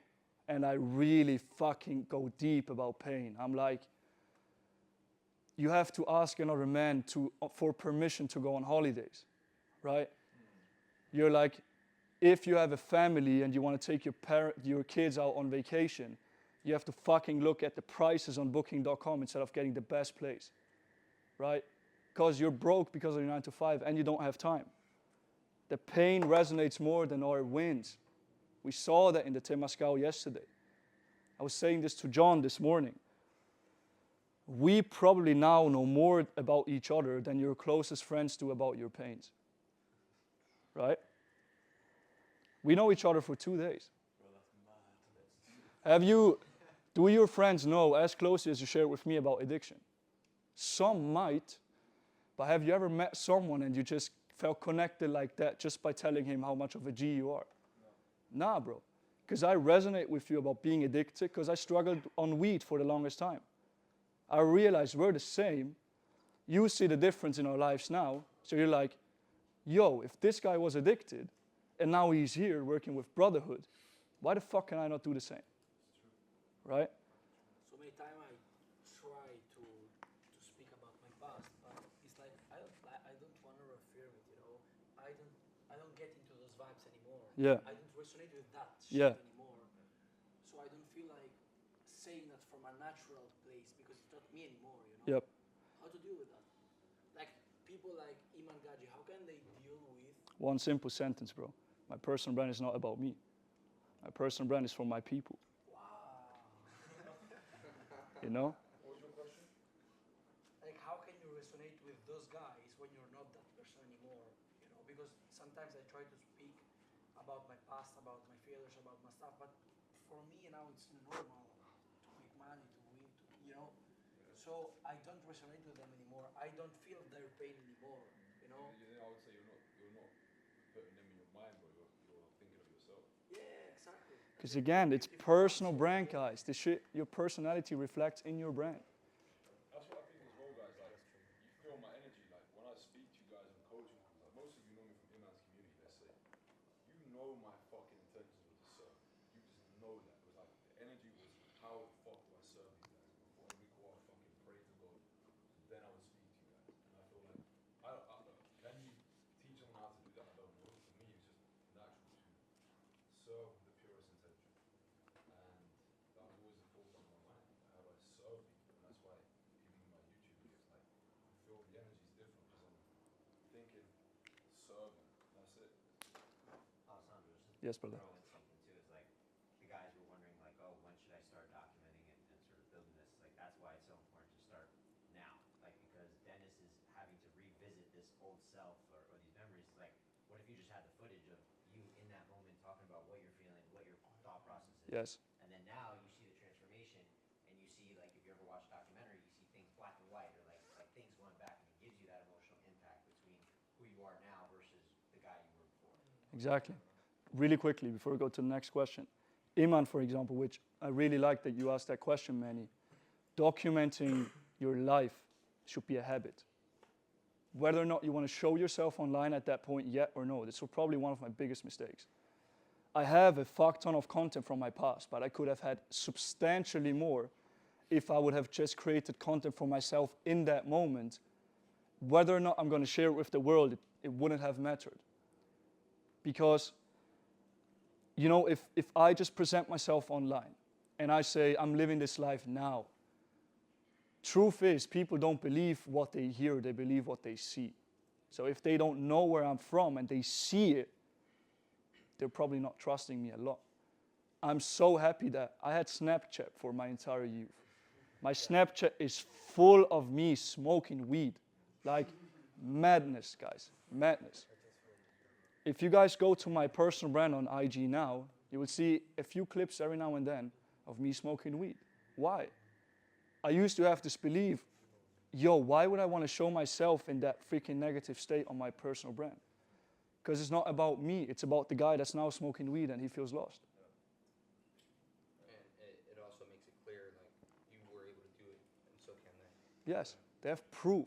and I really fucking go deep about pain. I'm like, you have to ask another man for permission to go on holidays, right? You're like, if you have a family and you want to take your kids out on vacation, you have to fucking look at the prices on booking.com instead of getting the best place, right? Because you're broke because of your 9 to 5 and you don't have time. The pain resonates more than our wins. We saw that in the Temazcal yesterday. I was saying this to John this morning. We probably now know more about each other than your closest friends do about your pains, right? We know each other for 2 days. Do your friends know as closely as you share with me about addiction? Some might, but have you ever met someone and you just felt connected like that just by telling him how much of a G you are? No. Nah, bro. Because I resonate with you about being addicted because I struggled on weed for the longest time. I realized we're the same. You see the difference in our lives now. So you're like, yo, if this guy was addicted and now he's here working with Brotherhood, why the fuck can I not do the same? Right? So many times I try to speak about my past, but it's like I don't want to refer it, you know. I don't get into those vibes anymore. Yeah. I don't resonate with that shit anymore. So I don't feel like saying that from a natural place because it's not me anymore, you know. Yep. How to deal with that? Like people like Iman Gaji, how can they deal with? One simple sentence, bro. My personal brand is not about me. My personal brand is for my people. You know? What was your question? Like, how can you resonate with those guys when you're not that person anymore? You know, because sometimes I try to speak about my past, about my failures, about my stuff, but for me now it's normal to make money, to win, you know. So I don't resonate with them anymore. I don't feel their pain anymore. You know. I would say you're not putting them in your mind, but you're thinking of yourself. Yeah, exactly. Because again, it's personal brand, guys. This shit, your personality reflects in your brand. That's what I think as well, guys. Like, you feel my energy. Like, when I speak to you guys in coaching, like, most of you know me from Iman's community, let's say. You know my fucking intentions with the serve. You just know that. It was like, the energy was, how the fuck do I serve you guys? Before every call, I fucking pray to God. Then I would speak to you guys. And I feel like, can you teach someone how to do that? I don't know. For me, it's just natural to serve with the purest intention. And that was always the forefront of my mind. How do I serve you? And that's why even in my YouTube videos, like, I feel the energy is different because I'm thinking serving. That's it. Alessandro, just Yes, brother. throw in something too. It's like the guys were wondering, like, oh, when should I start documenting and sort of building this? Like, that's why it's so important to start now. Like, because Dennis is having to revisit this old self or these memories. Like, what if you just had the footage of you in that moment talking about what you're feeling, what your thought process is? Yes. And then now you see the transformation, and you see, like, if you ever watch a documentary, you see things black and white, or like things going back, and it gives you that emotional impact between who you are now versus the guy you were before. Exactly. Really quickly, before we go to the next question. Iman, for example, which I really like that you asked that question, Manny. Documenting your life should be a habit. whether or not you want to show yourself online at that point yet or no. This was probably one of my biggest mistakes. I have a fuck ton of content from my past, but I could have had substantially more if I would have just created content for myself in that moment. Whether or not I'm going to share it with the world, it wouldn't have mattered. Because, you know, if I just present myself online and I say, I'm living this life now, truth is, people don't believe what they hear, they believe what they see. So if they don't know where I'm from and they see it, they're probably not trusting me a lot. I'm so happy that I had Snapchat for my entire youth. My Snapchat is full of me smoking weed. Like madness, guys, madness. If you guys go to my personal brand on IG now, you will see a few clips every now and then of me smoking weed. Why? I used to have this belief, yo, why would I want to show myself in that freaking negative state on my personal brand? Because it's not about me, it's about the guy that's now smoking weed and he feels lost. And it also makes it clear, like, you were able to do it, and so can they. Yes, they have proof.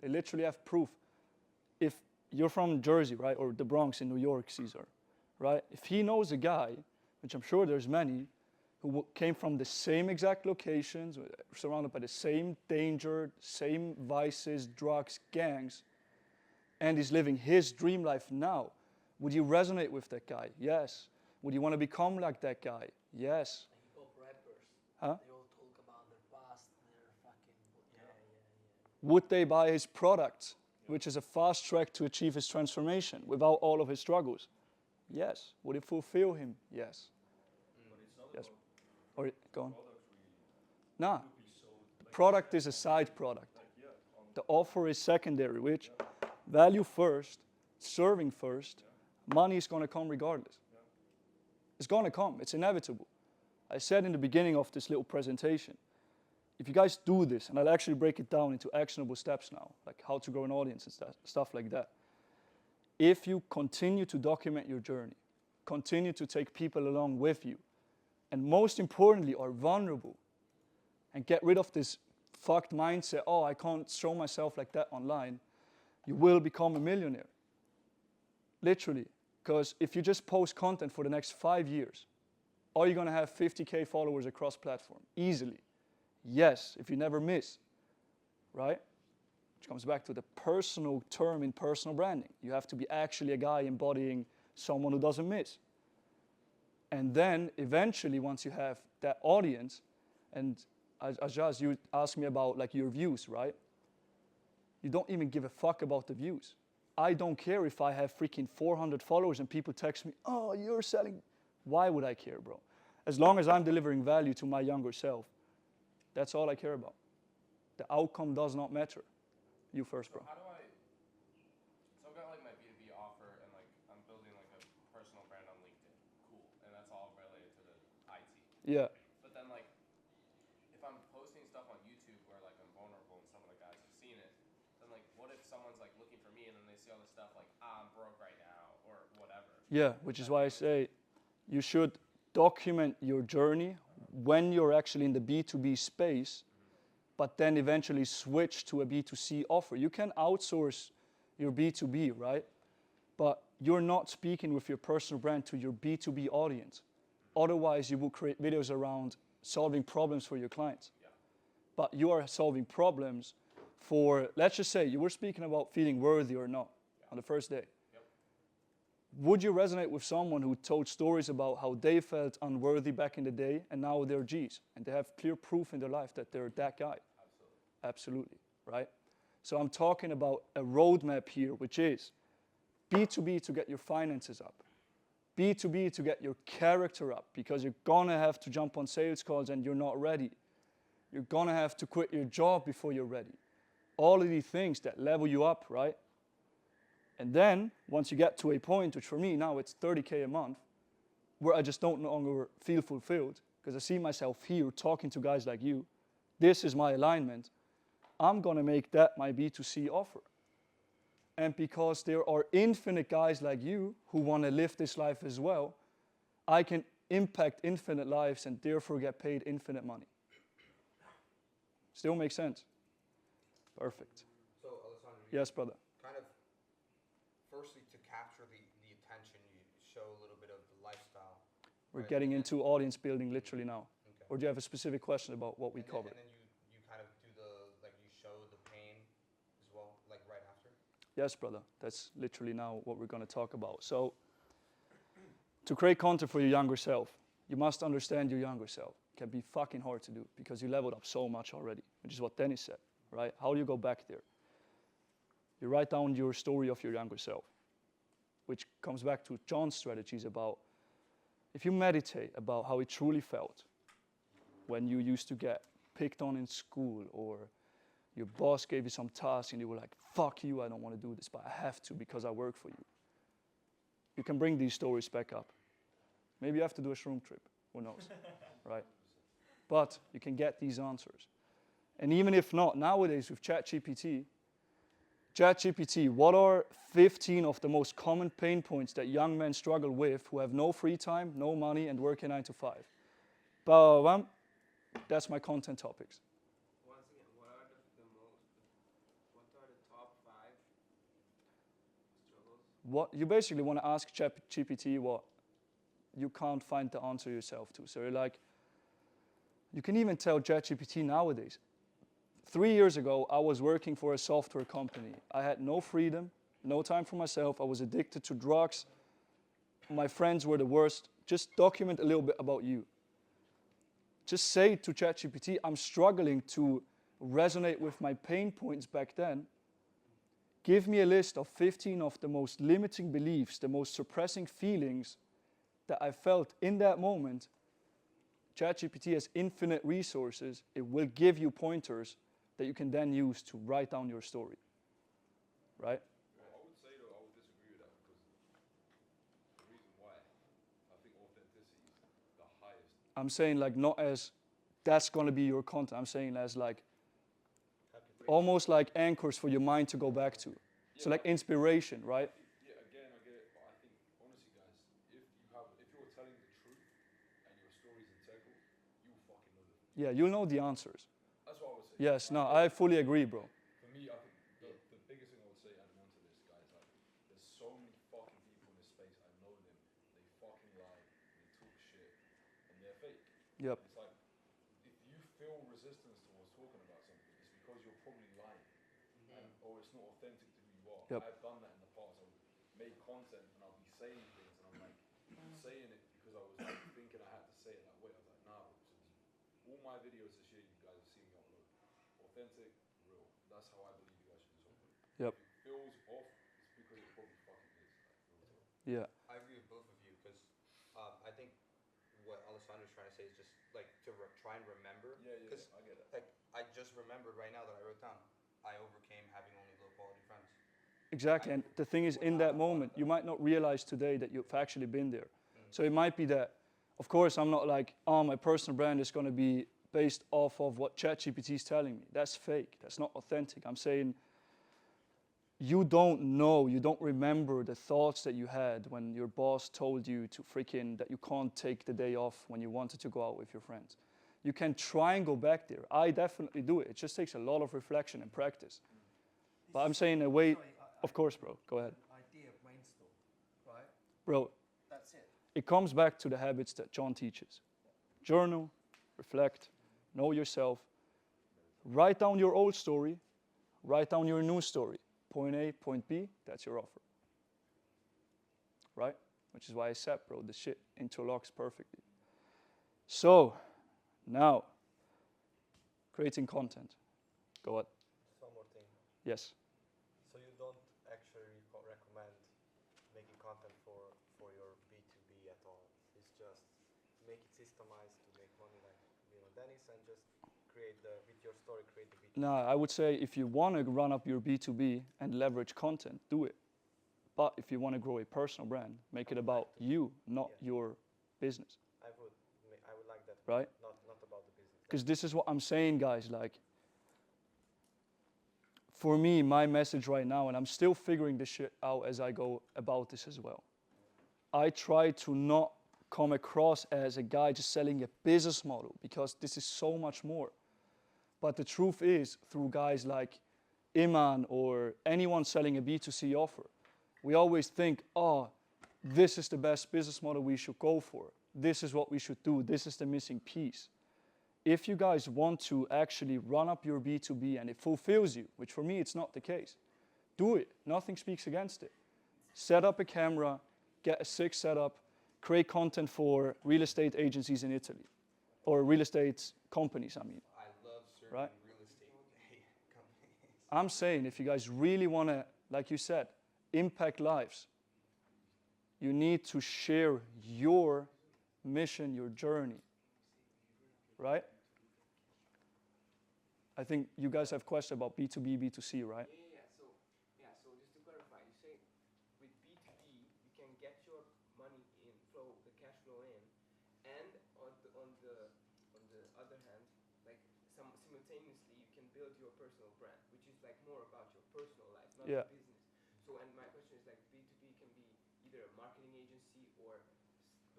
They literally have proof. If you're from Jersey, right, or the Bronx in New York, Caesar, right? If he knows a guy, which I'm sure there's many, who came from the same exact locations, surrounded by the same danger, same vices, drugs, gangs, and he's living his dream life now, would you resonate with that guy? Yes. Would you want to become like that guy? Yes. The hip hop rappers, Huh? they all talk about their past, their fucking, Would they buy his product, which is a fast track to achieve his transformation without all of his struggles? Yes. Would it fulfill him? Yes. But it's not Yes. about Or go on. product really. Nah. It could be sold like Product is a side product. like yeah, on The offer is secondary, which value first, serving first, money is going to come regardless. It's going to come. It's inevitable. I said in the beginning of this little presentation, if you guys do this, and I'll actually break it down into actionable steps now, like how to grow an audience and stuff like that. If you continue to document your journey, continue to take people along with you, and most importantly, are vulnerable, and get rid of this fucked mindset, oh, I can't show myself like that online, you will become a millionaire. Literally. Because if you just post content for the next 5 years, are you going to have 50K followers across platform? Easily. Yes, if you never miss. Right? Which comes back to the personal term in personal branding. You have to be actually a guy embodying someone who doesn't miss. And then eventually, once you have that audience, and Ajaz, you asked me about like your views, right? You don't even give a fuck about the views. I don't care if I have freaking 400 followers and people text me, oh, you're selling. Why would I care, bro? As long as I'm delivering value to my younger self, that's all I care about. The outcome does not matter. You first, bro. How do I, so I've got like my B2B offer and like I'm building like a personal brand on LinkedIn. Cool. And that's all related to the IT. Yeah. But then like, if I'm posting stuff on YouTube where like I'm vulnerable and some of the guys have seen it, then like what if someone's like looking for me and then they see all this stuff like, I'm broke right now or whatever. Yeah, which is why I say you should document your journey when you're actually in the B2B space, but then eventually switch to a B2C offer. You can outsource your B2B, right? But you're not speaking with your personal brand to your B2B audience. Otherwise, you will create videos around solving problems for your clients. Yeah. But you are solving problems for, let's just say, you were speaking about feeling worthy or not on the first day. Yep. Would you resonate with someone who told stories about how they felt unworthy back in the day and now they're G's and they have clear proof in their life that they're that guy? Absolutely, right? So I'm talking about a roadmap here, which is B2B to get your finances up, B2B to get your character up, because you're gonna have to jump on sales calls and you're not ready. You're gonna have to quit your job before you're ready. All of these things that level you up, right? And then, once you get to a point, which for me now it's 30K a month, where I just don't no longer feel fulfilled, because I see myself here talking to guys like you, this is my alignment, I'm gonna make that my B2C offer. And because there are infinite guys like you who wanna live this life as well, I can impact infinite lives and therefore get paid infinite money. Still makes sense? Perfect. So, Alessandro, do Yes, brother. kind of, firstly, to capture the attention, you show a little bit of the lifestyle. We're right? getting And then- into audience building literally now. Okay. Or do you have a specific question about what we and covered? then you kind of do you show the pain as well, like right after. Yes, brother. That's literally now what we're going to talk about. So, to create content for your younger self, you must understand your younger self. It can be fucking hard to do because you leveled up so much already, which is what Dennis said, right? How do you go back there? You write down your story of your younger self, which comes back to Jon's strategies about if you meditate about how it truly felt when you used to get picked on in school or your boss gave you some task and you were like, fuck you, I don't want to do this, but I have to because I work for you. You can bring these stories back up. Maybe you have to do a shroom trip, who knows, right? But you can get these answers. And even if not, nowadays with ChatGPT, what are 15 of the most common pain points that young men struggle with who have no free time, no money, and work a 9 to 5? Bam, that's my content topics. Once again, what are the top 5 struggles? What you basically want to ask ChatGPT what you can't find the answer yourself to. So you're like, you can even tell ChatGPT nowadays. 3 years ago, I was working for a software company. I had no freedom, no time for myself. I was addicted to drugs. My friends were the worst. Just document a little bit about you. Just say to ChatGPT, I'm struggling to resonate with my pain points back then. Give me a list of 15 of the most limiting beliefs, the most suppressing feelings that I felt in that moment. ChatGPT has infinite resources. It will give you pointers that you can then use to write down your story, right? Well, I would say though, I would disagree with that because the reason why I think authenticity is the highest. I'm saying like not as that's going to be your content. I'm saying as like almost like anchors for your mind to go back to. So like inspiration, right? Yeah, again, I get it, but I think honestly, guys, if you're telling the truth and your story is integral, you fucking know it. Yeah, you'll know the answers. That's what I would say. Yes, no, I fully agree, bro. For me, I think the biggest thing I would say adding on to this, guys, like, there's so many fucking people in this space, I know them, they fucking lie, they talk shit, and they're fake. Yep. It's like, if you feel resistance towards talking about something, it's because you're probably lying, or it's not authentic to who you are. Yep. I've done that in the past. I would make content and I'll be saying things and I'm like, saying it because I was like, thinking I had to say it that way. I was like, nah, bro. So all my videos this year, you guys have seen me upload. Authentic, real. That's how I believe you guys should just upload. Yep. If it feels off, it's because it probably fucking is. Like, real talk. Yeah. I agree with both of you because I think what Alessandro's trying to say is just like to try and remember. Yeah, Because I get it. like I just remembered right now that I wrote down I overcame having only low quality friends. Exactly, and the thing is, in that moment, you might not realize today that you've actually been there. So it might be that, of course, I'm not like, oh, my personal brand is going to be based off of what ChatGPT is telling me. That's fake. That's not authentic. I'm saying you don't know, you don't remember the thoughts that you had when your boss told you to freaking that you can't take the day off when you wanted to go out with your friends. You can try and go back there. I definitely do it. It just takes a lot of reflection and practice. But I'm saying a way, of course, bro, go ahead. Idea brainstorm, right? Bro, That's it. it comes back to the habits that Jon teaches. Journal, reflect, know yourself, write down your old story, write down your new story. Point A, point B, that's your offer. Right? Which is why I said, bro, the shit interlocks perfectly. So, now, creating content. Go ahead. One more thing. Yes. So you don't actually recommend making content for your B2B at all. It's just make it systemized to make money like Dennis and just create with your story, create the B2B. No, I would say if you want to run up your B2B and leverage content, do it. But if you want to grow a personal brand, make it about you, not your business. I would like that. Right? Not about the business. Because this is what I'm saying, guys, like, for me, my message right now, and I'm still figuring this shit out as I go about this as well. I try to not come across as a guy just selling a business model because this is so much more. But the truth is, through guys like Iman or anyone selling a B2C offer, we always think, oh, this is the best business model we should go for. This is what we should do. This is the missing piece. If you guys want to actually run up your B2B and it fulfills you, which for me it's not the case, do it. Nothing speaks against it. Set up a camera, get a sick setup, create content for real estate agencies in Italy, or real estate companies, I mean. I love serving Right? real estate companies. I'm saying if you guys really want to, like you said, impact lives, you need to share your mission, your journey, right? I think you guys have questions about B2B, B2C, right? So just to clarify, you say with B2B you can get your money in flow, the cash flow in, and on the other hand, like simultaneously you can build your personal brand, which is like more about your personal life, not Yeah. the business. So, and my question is like B2B can be either a marketing agency or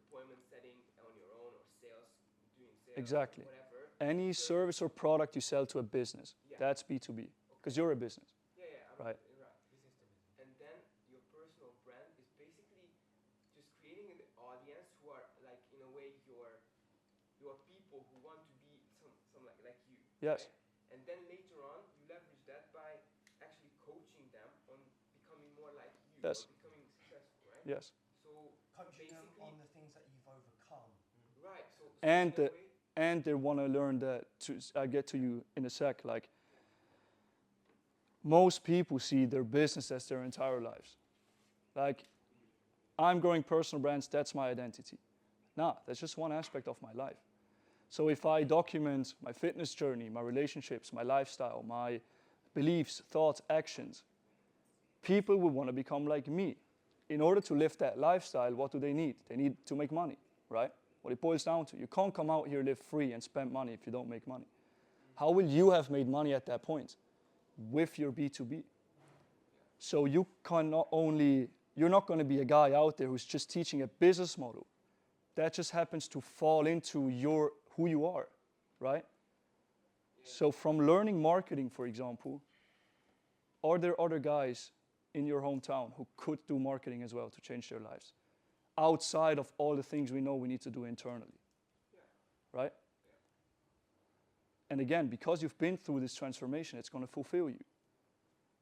appointment setting on your own, or sales, doing sales, Exactly. whatever. Any service or product you sell to a business, Yeah. that's B2B, because you're a business. Right. Right. And then your personal brand is basically just creating an audience who are like in a way your people who want to be some like you. Yes. Right? And then later on you leverage that by actually coaching them on becoming more like you, Yes. or becoming successful, right? Yes. So Coaching them basically, on the things that you've overcome. right. So And in a way, and they want to learn that. I get to you in a sec. Like most people see their business as their entire lives. Like I'm growing personal brands. That's my identity. Nah, that's just one aspect of my life. So if I document my fitness journey, my relationships, my lifestyle, my beliefs, thoughts, actions, people will want to become like me. In order to live that lifestyle, what do they need? They need to make money, right? What it boils down to. You can't come out here, live free, and spend money if you don't make money. How will you have made money at that point? With your B2B. So you cannot only, you're not going to be a guy out there who's just teaching a business model. That just happens to fall into who you are, right? So from learning marketing, for example, are there other guys in your hometown who could do marketing as well to change their lives? Outside of all the things we know we need to do internally, right? And again, because you've been through this transformation, it's going to fulfill you.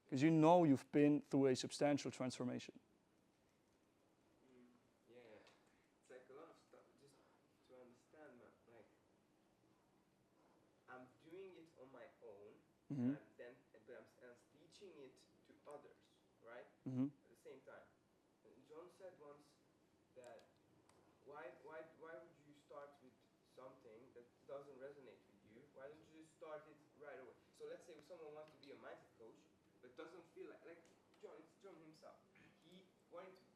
Because you know you've been through a substantial transformation. it's like a lot of stuff just to understand, like I'm doing it on my own, Mm-hmm. but I'm teaching it to others, right? Mm-hmm. At the same time. And John said once that why would you start with something that doesn't resonate with you? Why don't you just start it right away? So let's say someone wants to be a mindset coach, but doesn't feel like John. It's John himself. He wanted to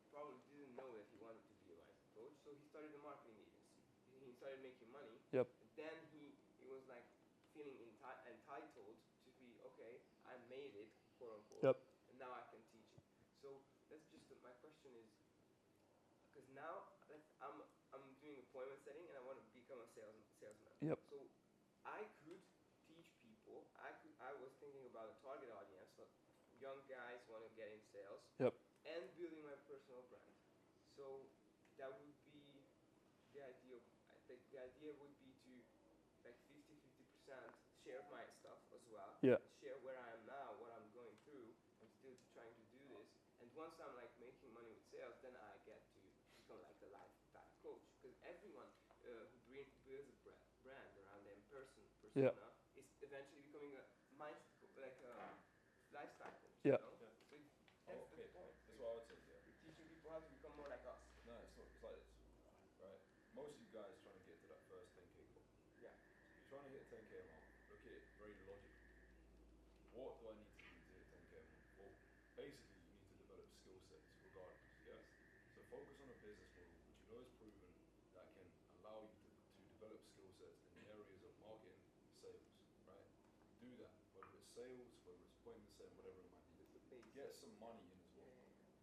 probably didn't know that he wanted to be a mindset coach, so he started a marketing agency. He started making money. Yep. And then he was like feeling entitled to be okay. I made it, quote unquote. Yep. And now I can teach it. So that's just my question is, because now I'm doing appointment setting and I want to become a salesman. Yep. So I could teach people. I was thinking about a target audience, so young guys want to get in sales. Yep. And building my personal brand. So that would be the idea. The idea would be to like 50% share my stuff as well. Yeah. Share where I am now, what I'm going through. I'm still trying to do this. And once I'm like making money with sales, then I get to become like a lifetime coach. Because everyone who builds a brand around their persona is eventually becoming a like a lifestyle coach. Yeah. You know? Yeah. So that's Oh, okay. the point. That's what I would say. Yeah. We're teaching people how to become more like us. No, it's not. It's like this, right? Most of you guys trying to get to that first 10k goal. Yeah. You're trying to hit 10k a month. Look at it very logically. What do I need to do to hit 10k a month? Well, basically, you need to develop skill sets regardless. Yeah. So focus on a business model which you know is proven that can allow you to develop skill sets in the areas of marketing, sales. Right. Do that. Whether it's sales, whether it's appointment setting, whatever it might be. Get some money in as well.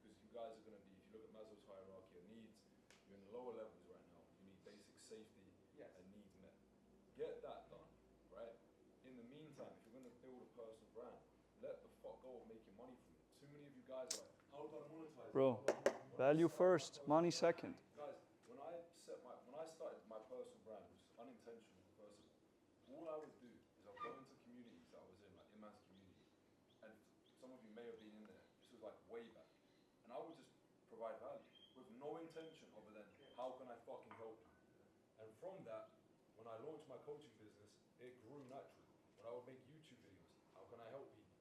Because you guys are going to be, if you look at Maslow's hierarchy of needs, you're in the lower levels right now. You need basic safety and needs met. Get that done, right? In the meantime, if you're going to build a personal brand, let guys, right? How do I monetize? Bro, value first, money second. Guys, when I started my personal brand, which is unintentional, first of all I would do is I'll go into communities that I was in, like Iman's community, and some of you may have been in there. This was like way back, and I would just provide value with no intention other than how can I fucking help you. And from that, when I launched my coaching business, it grew naturally. When I would make YouTube videos, how can I help people?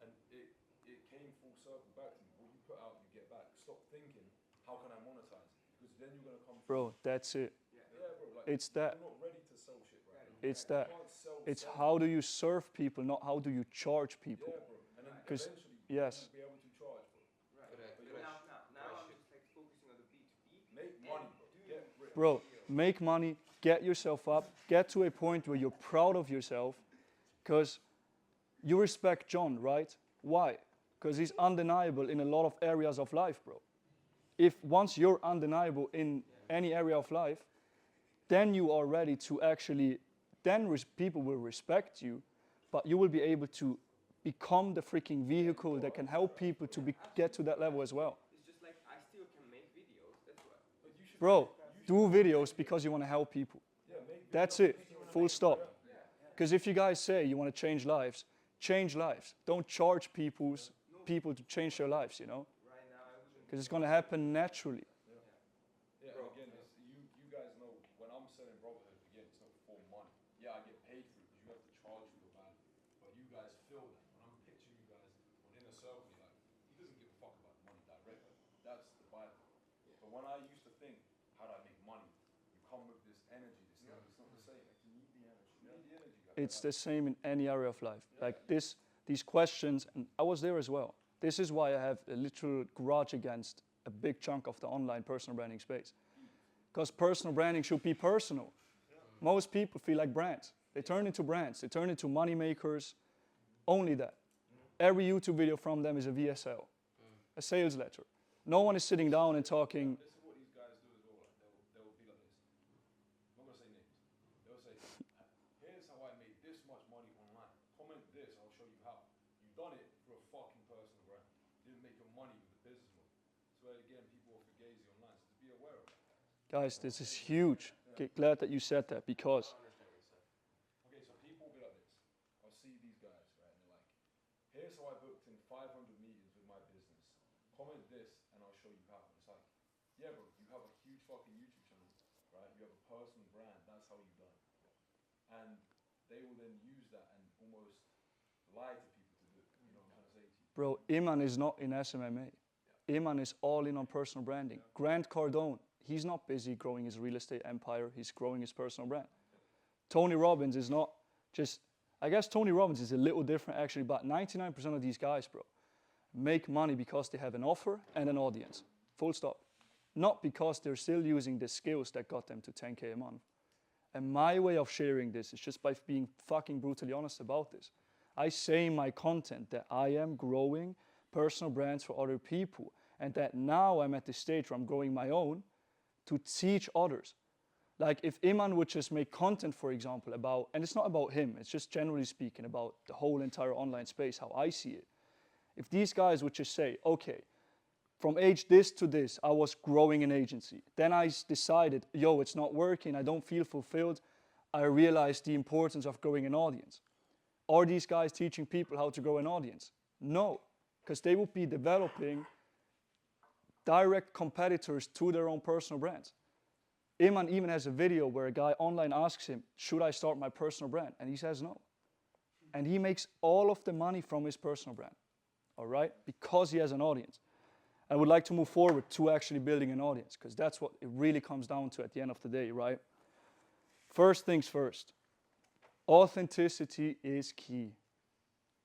And it came full circle back to me. What you put out, you get back. Stop thinking, how can I monetize it? Because then you're gonna come. Bro, that's it. Yeah, bro. Like, It's that. you're not ready to sell shit right now. It's that. You can't sell It's something. how do you serve people, not how do you charge people. Yeah, bro. And then 'Cause- eventually yes. you'll be able to charge, bro. Right. But, But now I'm just like focusing on the B2B. Make money, bro. Get rich. Bro, make money, get yourself up, get to a point where you're proud of yourself, because you respect Jon, right? Why? Because he's undeniable in a lot of areas of life, bro. If once you're undeniable in any area of life, then you are ready to actually, then people will respect you, but you will be able to become the freaking vehicle that can help people to get to that level as well. It's just like I still can make videos. That's why. But you should Bro, do videos because you want to help people. make That's it, full stop. Because if you guys say you want to change lives. Don't charge people to change their lives, you know? Right now I wouldn't. Because it's going to happen naturally. Yeah, and again, you guys know when I'm selling brotherhood, again, it's not for money. Yeah, I get paid for it because you have to charge for your value. But you guys feel that. When I'm pitching you guys on Inner Circle, you're like, he doesn't give a fuck about money directly. That's the Bible. But when I used to think, how do I make money? You come with this energy, this stuff. It's not the same. Like, you need the energy. You need the energy, guys. It's the same in any area of life. Like these questions, and I was there as well. This is why I have a literal grudge against a big chunk of the online personal branding space. Because personal branding should be personal. Most people feel like brands. They turn into brands. They turn into money makers. Only that. Every YouTube video from them is a VSL, a sales letter. No one is sitting down and talking. This is what these guys do as well. Like, they'll be like this. I'm not gonna say names. They'll say, here's how I made this much money online. Comment this, I'll show you how. You've done it for a fucking personal brand. Didn't make your money with a business model. So again, people are fugazi online. So just be aware of that. Guys, this is huge. Glad that you said that because Okay, so people will be like this. I'll see these guys, right? And they're like, here's how I booked in 500 meetings with my business. Comment this and I'll show you how. It's like, yeah, bro, you have a huge fucking YouTube channel, right? You have a personal brand. That's how you've done it. And they will then use that and almost lie to people to do it. You know what I'm trying to say to you? bro, Iman is not in SMMA. Iman is all in on personal branding. Grant Cardone, he's not busy growing his real estate empire, he's growing his personal brand. Tony Robbins is not just, I guess Tony Robbins is a little different actually, but 99% of these guys, bro, make money because they have an offer and an audience. Full stop. Not because they're still using the skills that got them to 10K a month. And my way of sharing this is just by being fucking brutally honest about this. I say in my content that I am growing personal brands for other people, and that now I'm at the stage where I'm growing my own to teach others. Like if Iman would just make content, for example, about, and it's not about him, it's just generally speaking about the whole entire online space, how I see it. If these guys would just say, okay, from age this to this, I was growing an agency. Then I decided, yo, it's not working, I don't feel fulfilled. I realized the importance of growing an audience. Are these guys teaching people how to grow an audience? No, because they would be developing direct competitors to their own personal brands. Iman even has a video where a guy online asks him, should I start my personal brand? And he says no. And he makes all of the money from his personal brand, all right? Because he has an audience. I would like to move forward to actually building an audience, because that's what it really comes down to at the end of the day, right? First things first, authenticity is key.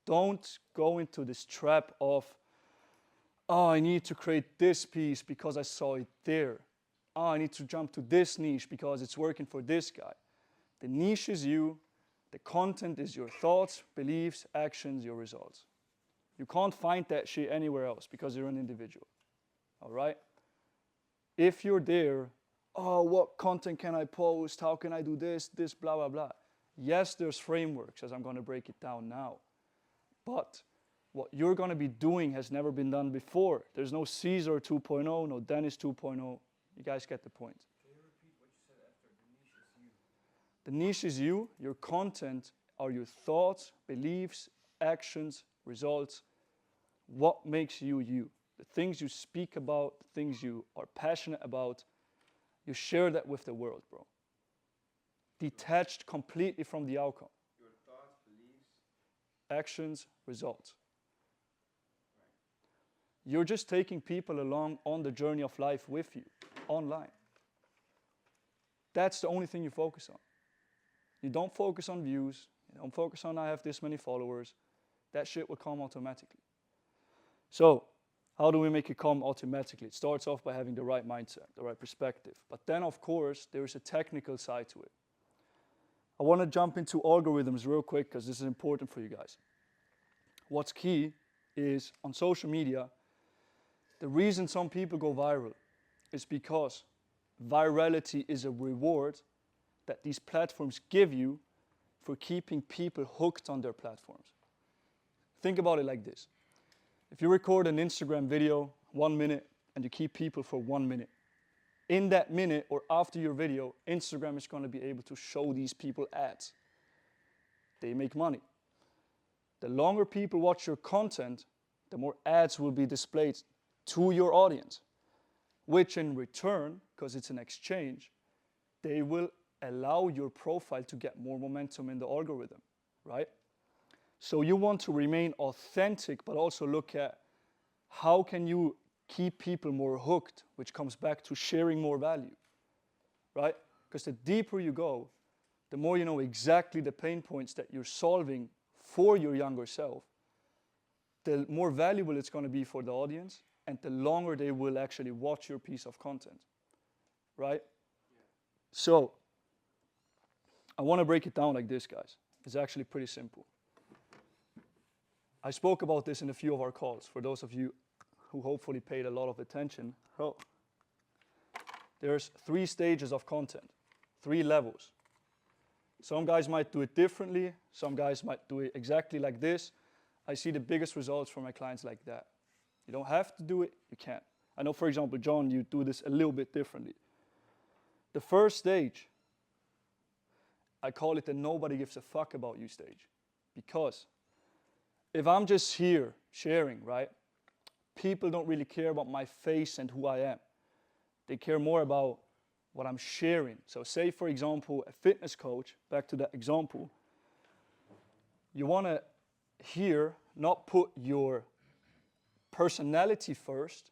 Don't go into this trap of, oh, I need to create this piece because I saw it there. Oh, I need to jump to this niche because it's working for this guy. The niche is you. The content is your thoughts, beliefs, actions, your results. You can't find that shit anywhere else because you're an individual. All right? If you're there, oh, what content can I post? How can I do this, blah, blah, blah. Yes, there's frameworks, as I'm going to break it down now. But What you're going to be doing has never been done before. There's no Caesar 2.0, no Dennis 2.0. You guys get the point. Can you repeat what you said after? The niche is you. The niche is you. Your content are your thoughts, beliefs, actions, results. What makes you you? The things you speak about, the things you are passionate about, you share that with the world, bro. Detached completely from the outcome. Your thoughts, beliefs. Actions, results. You're just taking people along on the journey of life with you, online. That's the only thing you focus on. You don't focus on views. You don't focus on I have this many followers. That shit will come automatically. So, how do we make it come automatically? It starts off by having the right mindset, the right perspective. But then, of course, there's a technical side to it. I want to jump into algorithms real quick because this is important for you guys. What's key is on social media, the reason some people go viral is because virality is a reward that these platforms give you for keeping people hooked on their platforms. Think about it like this. If you record an Instagram video, 1 minute, and you keep people for 1 minute, in that minute or after your video, Instagram is going to be able to show these people ads. They make money. The longer people watch your content, the more ads will be displayed to your audience, which in return, because it's an exchange, they will allow your profile to get more momentum in the algorithm, right? So you want to remain authentic, but also look at how can you keep people more hooked, which comes back to sharing more value, right? Because the deeper you go, the more you know exactly the pain points that you're solving for your younger self, the more valuable it's going to be for the audience, and the longer they will actually watch your piece of content, right? Yeah. So, I want to break it down like this, guys. It's actually pretty simple. I spoke about this in a few of our calls, for those of you who hopefully paid a lot of attention. Oh. There's 3 stages of content, 3 levels. Some guys might do it differently. Some guys might do it exactly like this. I see the biggest results from my clients like that. You don't have to do it, you can. I know, for example, John, you do this a little bit differently. The first stage, I call it the nobody gives a fuck about you stage. Because if I'm just here sharing, right, people don't really care about my face and who I am. They care more about what I'm sharing. So say, for example, a fitness coach, back to that example, you want to here not put your personality first,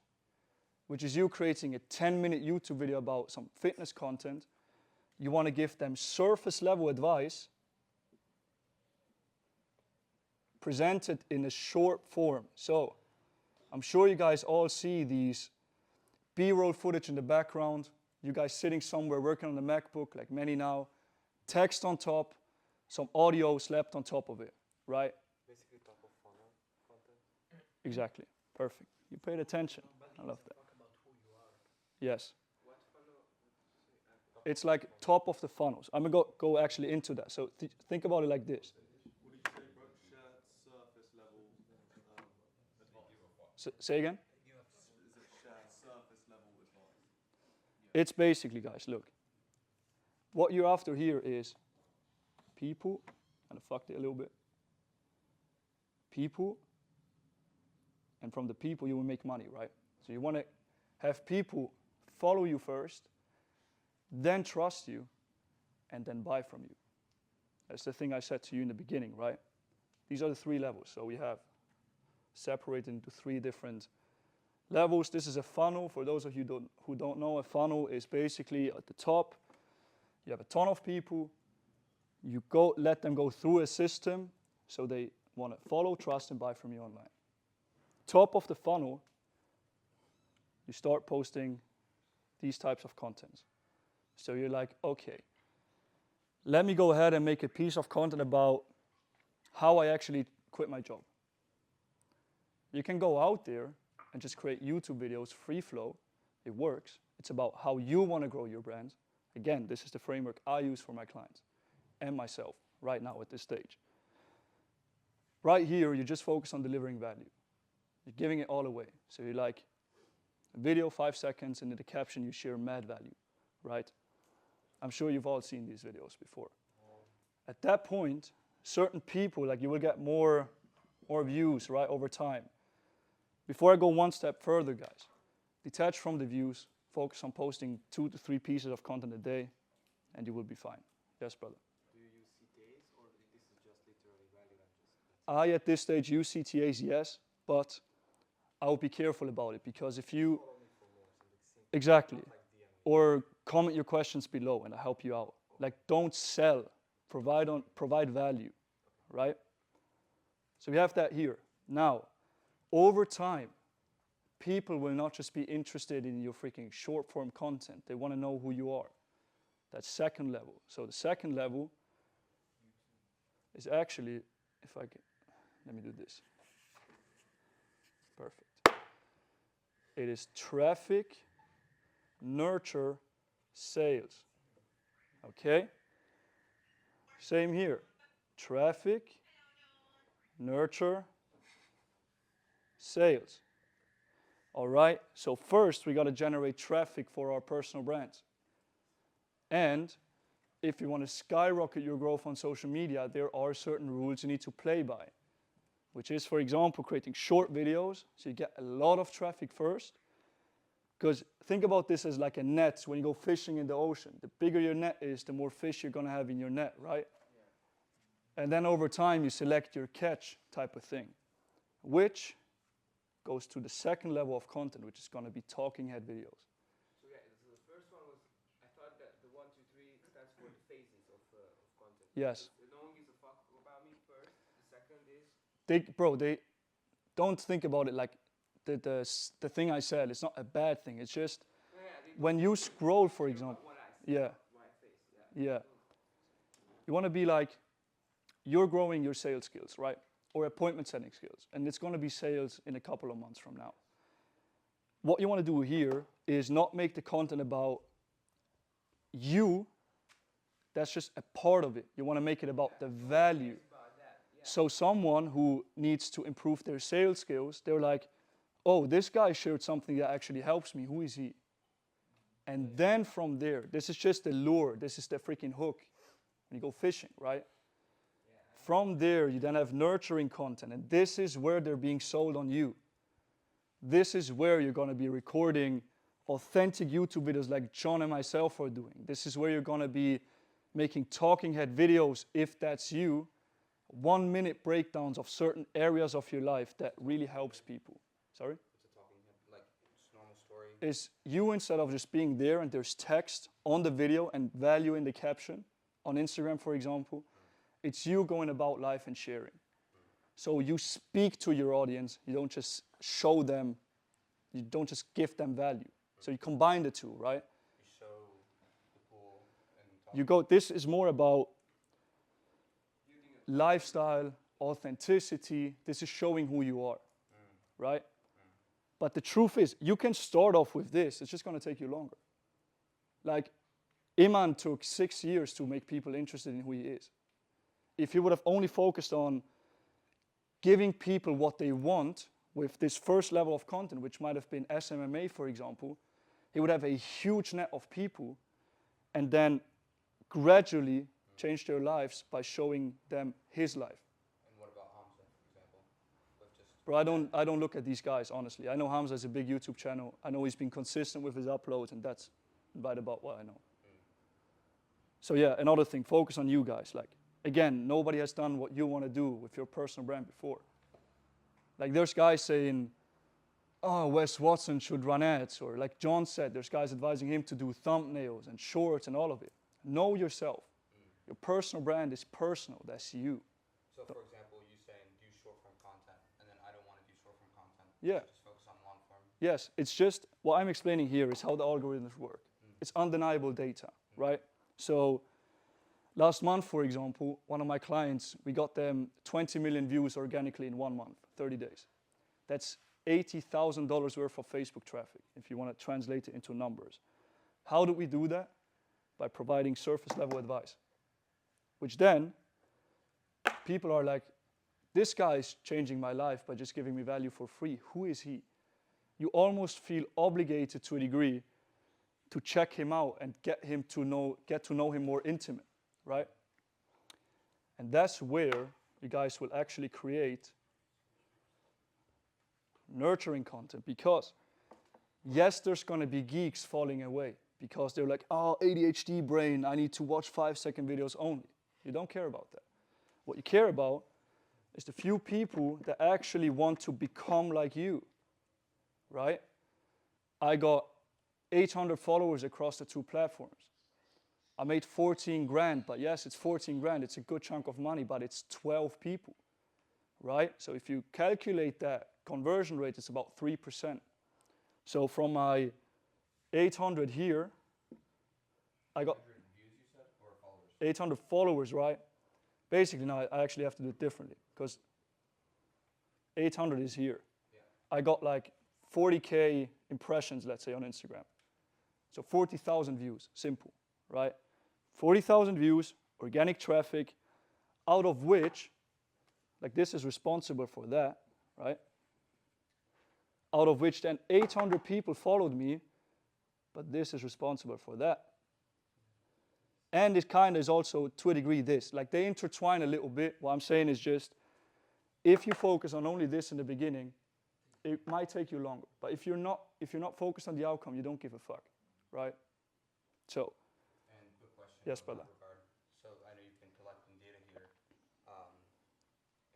which is you creating a 10-minute YouTube video about some fitness content. You want to give them surface level advice presented in a short form. So I'm sure you guys all see these B-roll footage in the background. You guys sitting somewhere working on the MacBook, like many now. Text on top, some audio slapped on top of it, right? Basically top of funnel content. Exactly. Perfect. You paid attention. I love that. Talk about who you are. Yes. What funnel? It's like top of the funnels. I'm going to go actually into that. So think about it like this. What did you say, bro? Shared surface level advice. Say again? Is it shared surface level advice? It's basically, guys, look. What you're after here is people, and I fucked it a little bit. People, and from the people you will make money, right? So you want to have people follow you first, then trust you, and then buy from you. That's the thing I said to you in the beginning, right? These are the 3 levels. So we have separated into 3 different levels. This is a funnel. For those of you who don't know, a funnel is basically at the top. You have a ton of people. You let them go through a system so they want to follow, trust, and buy from you online. Top of the funnel, you start posting these types of contents. So you're like, okay, let me go ahead and make a piece of content about how I actually quit my job. You can go out there and just create YouTube videos, free flow. It works. It's about how you want to grow your brand. Again, this is the framework I use for my clients and myself right now at this stage. Right here, you just focus on delivering value. You're giving it all away. So you're like, a video, 5 seconds, and in the caption you share mad value, right? I'm sure you've all seen these videos before. At that point, certain people, like you will get more views, right, over time. Before I go one step further, guys, detach from the views, focus on posting 2 to 3 pieces of content a day, and you will be fine. Yes, brother? Do you use CTAs or this is just literally value and just? I, at this stage, use CTAs, yes, but I would be careful about it because if you... Follow me for more, so it's simple. Exactly. Not like DM. Or comment your questions below and I'll help you out. Like, don't sell, provide value, right? So we have that here. Now, over time, people will not just be interested in your freaking short form content. They want to know who you are. That's second level. So the second level is actually, if I can, let me do this. Perfect. It is traffic, nurture, sales. Okay? Same here. Traffic, nurture, sales. All right? So first, we got to generate traffic for our personal brands. And if you want to skyrocket your growth on social media, there are certain rules you need to play by, which is, for example, creating short videos so you get a lot of traffic first. Because think about this as like a net when you go fishing in the ocean. The bigger your net is, the more fish you're going to have in your net, right? Yeah. And then over time, you select your catch type of thing, which goes to the second level of content, which is going to be talking head videos. So yeah, so the first one was, I thought that the 1, 2, 3 stands for the phases of content. Yes. So no one gives a fuck about me first. The second is? They don't think about it like the thing I said. It's not a bad thing. It's just when you scroll, for example. Yeah. Yeah. You want to be like, you're growing your sales skills, right? Or appointment setting skills. And it's going to be sales in a couple of months from now. What you want to do here is not make the content about you. That's just a part of it. You want to make it about the value. So someone who needs to improve their sales skills, they're like, oh, this guy shared something that actually helps me. Who is he? And then from there, this is just the lure. This is the freaking hook when you go fishing, right? From there, you then have nurturing content. And this is where they're being sold on you. This is where you're going to be recording authentic YouTube videos like Jon and myself are doing. This is where you're going to be making talking head videos, if that's you, 1-minute breakdowns of certain areas of your life that really helps people. Sorry? It's a talking head, like just normal story. Is you, instead of just being there and there's text on the video and value in the caption, on Instagram, for example, it's you going about life and sharing. So you speak to your audience, you don't just show them, you don't just give them value. So you combine the two, right? You show the pool and talk. This is more about lifestyle, authenticity. This is showing who you are, right? But the truth is, you can start off with this. It's just going to take you longer. Like, Iman took 6 years to make people interested in who he is. If he would have only focused on giving people what they want with this first level of content, which might have been SMMA, for example, he would have a huge net of people and then gradually change their lives by showing them his life. And what about Hamza, for example? With just Bro, I don't look at these guys, honestly. I know Hamza has a big YouTube channel. I know he's been consistent with his uploads, and that's right about what I know. So yeah, another thing, focus on you guys. Like, again, nobody has done what you want to do with your personal brand before. Like, there's guys saying, oh, Wes Watson should run ads. Or like Jon said, there's guys advising him to do thumbnails and shorts and all of it. Know yourself. Your personal brand is personal. That's you. So, for example, you saying do short form content, and then I don't want to do short form content. Yeah. Just focus on long form. Yes, it's just, what I'm explaining here is how the algorithms work. It's undeniable data, right? So last month, for example, one of my clients, we got them 20 million views organically in 1 month, 30 days. That's $80,000 worth of Facebook traffic, if you want to translate it into numbers. How do we do that? By providing surface level advice, which then people are like, this guy is changing my life by just giving me value for free. Who is he? You almost feel obligated to a degree to check him out and get to know him more intimate, right? And that's where you guys will actually create nurturing content, because yes, there's going to be geeks falling away because they're like, oh, ADHD brain, I need to watch 5-second videos only. You don't care about that. What you care about is the few people that actually want to become like you, right? I got 800 followers across the 2 platforms. I made 14 grand, but yes, it's 14 grand. It's a good chunk of money, but it's 12 people, right? So if you calculate that conversion rate, it's about 3%. So from my 800 here, I got 100 views, you said, or followers? 800 followers, right? Basically, now I actually have to do it differently because 800 is here. Yeah. I got like 40K impressions, let's say, on Instagram. So 40,000 views, simple, right? 40,000 views, organic traffic, out of which, like this is responsible for that, right? Out of which then 800 people followed me, but this is responsible for that. And it kind of is also, to a degree, this. Like they intertwine a little bit. What I'm saying is just, if you focus on only this in the beginning, it might take you longer. But if you're not focused on the outcome, you don't give a fuck, right? So. And quick question. Yes, in brother. that regard. So I know you've been collecting data here.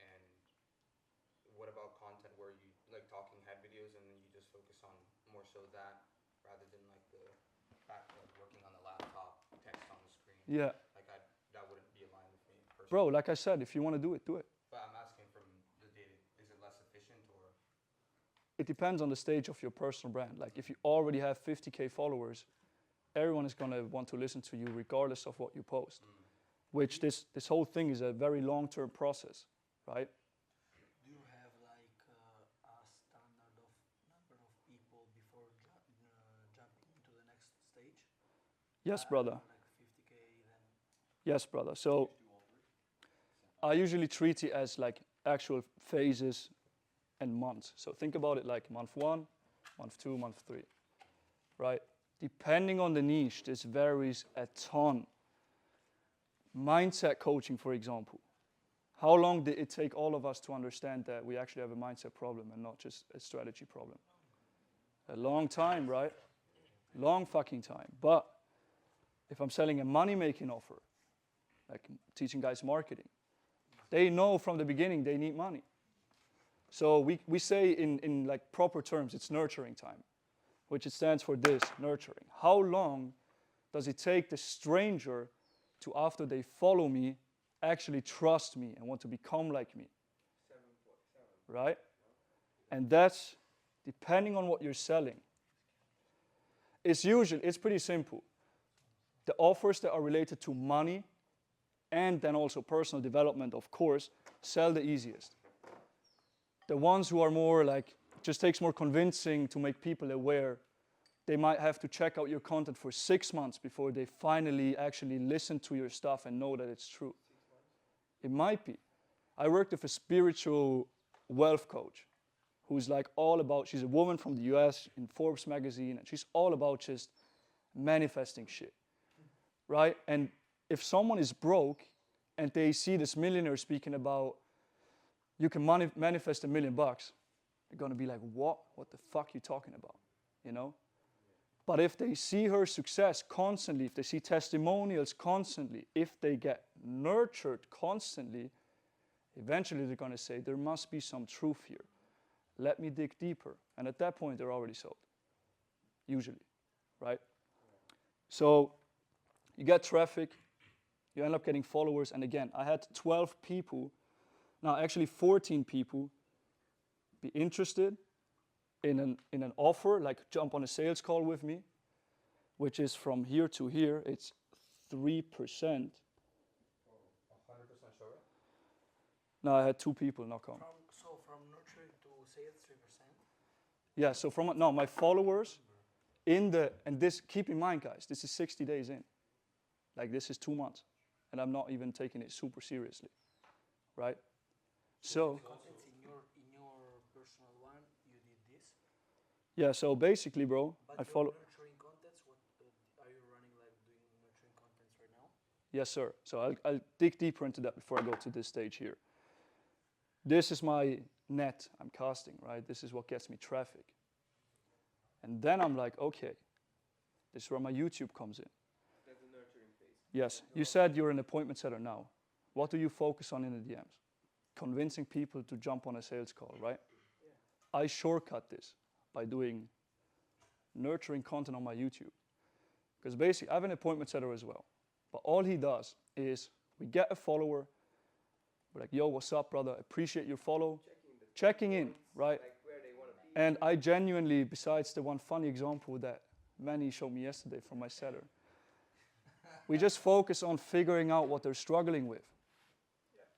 And what about content where you like talking head videos and then you just focus on more so that rather than like the back like working on the laptop, text on the screen? Yeah. Like that wouldn't be aligned with me personally. Bro, like I said, if you want to do it, do it. But I'm asking from the data, is it less efficient or? It depends on the stage of your personal brand. Like if you already have 50K followers, everyone is going to want to listen to you regardless of what you post. Which this whole thing is a very long-term process, right? Do you have like a standard of number of people before jumping into the next stage? Yes, brother. Like 50K then? Yes, brother. So I usually treat it as like actual phases and months. So think about it like month 1, month 2, month 3, right? Depending on the niche, this varies a ton. Mindset coaching, for example. How long did it take all of us to understand that we actually have a mindset problem and not just a strategy problem? A long time, right? Long fucking time. But if I'm selling a money-making offer, like teaching guys marketing, they know from the beginning they need money. So we say in like proper terms, it's nurturing time, which it stands for this, nurturing. How long does it take the stranger to, after they follow me, actually trust me and want to become like me? 7.7. Right? And that's depending on what you're selling. It's pretty simple. The offers that are related to money and then also personal development, of course, sell the easiest. The ones who are more like, it just takes more convincing to make people aware, they might have to check out your content for 6 months before they finally actually listen to your stuff and know that it's true. It might be. I worked with a spiritual wealth coach who's like all about, she's a woman from the US in Forbes magazine, and she's all about just manifesting shit, right? And if someone is broke and they see this millionaire speaking about, you can manifest $1 million, they're gonna be like, what? What the fuck are you talking about, you know? But if they see her success constantly, if they see testimonials constantly, if they get nurtured constantly, eventually they're going to say, there must be some truth here. Let me dig deeper. And at that point, they're already sold, usually, right? So you get traffic, you end up getting followers. And again, I had 12 people, now actually 14 people, be interested in an offer, like jump on a sales call with me, which is from here to here, it's 3%. 100% show rate? No, I had 2 people knock on. From nurturing to sales, 3%? Yeah, so my followers and this, keep in mind guys, this is 60 days in. Like this is 2 months. And I'm not even taking it super seriously, right? So Contents in your personal one, you did this. yeah, so basically, bro, But I your follow. nurturing contents, what are you running like doing nurturing contents right now? Yes, sir. So I'll dig deeper into that before I go to this stage here. This is my net I'm casting, right? This is what gets me traffic. And then I'm like, okay, this is where my YouTube comes in. That's the nurturing phase. Yes, you said you're an appointment setter now. What do you focus on in the DMs? Convincing people to jump on a sales call, right? Yeah. I shortcut this by doing nurturing content on my YouTube. Because basically, I have an appointment setter as well. But all he does is we get a follower, we're like, yo, what's up, brother? Appreciate your follow. Checking in, Points, right? Like where they want to be. And I genuinely, besides the one funny example that Manny showed me yesterday from my seller, we just focus on figuring out what they're struggling with.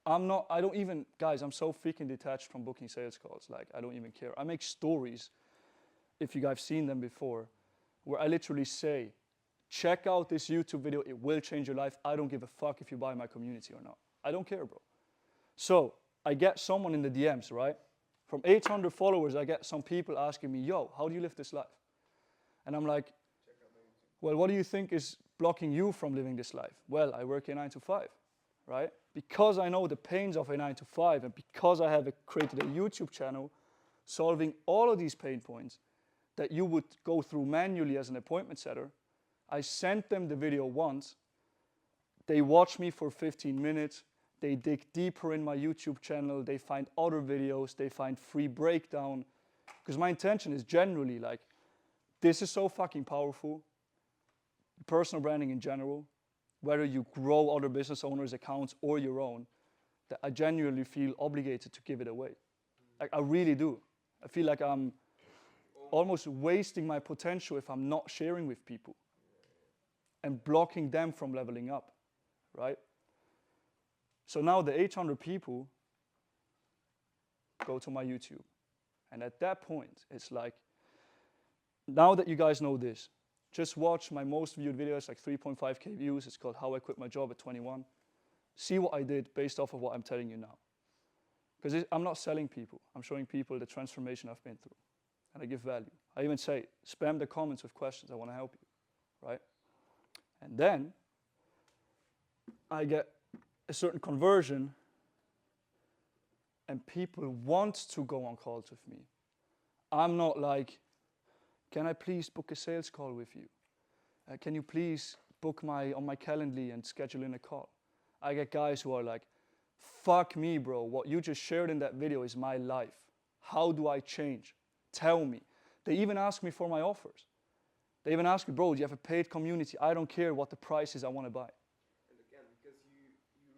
I don't even, guys, I'm so freaking detached from booking sales calls. Like, I don't even care. I make stories, if you guys have seen them before, where I literally say, check out this YouTube video. It will change your life. I don't give a fuck if you buy my community or not. I don't care, bro. So I get someone in the DMs, right? From 800 followers, I get some people asking me, yo, how do you live this life? And I'm like, well, what do you think is blocking you from living this life? Well, I work a 9 to 5, right? Because I know the pains of a 9 to 5 and because I have created a YouTube channel solving all of these pain points that you would go through manually as an appointment setter, I sent them the video once. They watch me for 15 minutes. They dig deeper in my YouTube channel. They find other videos. They find free breakdown. Because my intention is generally like, this is so fucking powerful. Personal branding in general, whether you grow other business owners' accounts or your own, that I genuinely feel obligated to give it away. Like, I really do. I feel like I'm almost wasting my potential if I'm not sharing with people and blocking them from leveling up, right? So now the 800 people go to my YouTube. And at that point, it's like, now that you guys know this, just watch my most viewed videos, like 3.5K views. It's called How I Quit My Job at 21. See what I did based off of what I'm telling you now. Because I'm not selling people. I'm showing people the transformation I've been through. And I give value. I even say, spam the comments with questions. I want to help you, right? And then I get a certain conversion and people want to go on calls with me. I'm not like, can I please book a sales call with you? Can you please book on my Calendly and schedule in a call? I get guys who are like, fuck me, bro. What you just shared in that video is my life. How do I change? Tell me. They even ask me for my offers. They even ask me, bro, do you have a paid community? I don't care what the price is, I want to buy. And again, because you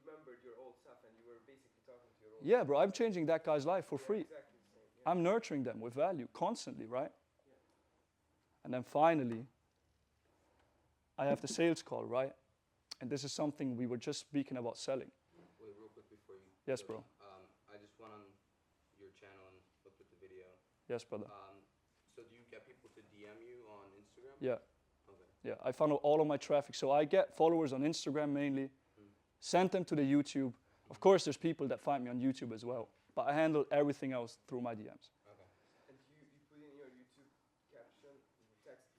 remembered your old stuff and you were basically talking to your old Yeah, bro, I'm changing that guy's life for free. Exactly the same. Yeah. I'm nurturing them with value constantly, right? And then finally, I have the sales call, right? And this is something we were just speaking about selling. Wait, real quick before you. Yes, go, bro. I just went on your channel and looked at the video. Yes, brother. So do you get people to DM you on Instagram? Yeah. Okay. Yeah, I funnel all of my traffic. So I get followers on Instagram mainly, send them to the YouTube. Of course, there's people that find me on YouTube as well, but I handle everything else through my DMs. Okay. And you put in your YouTube caption,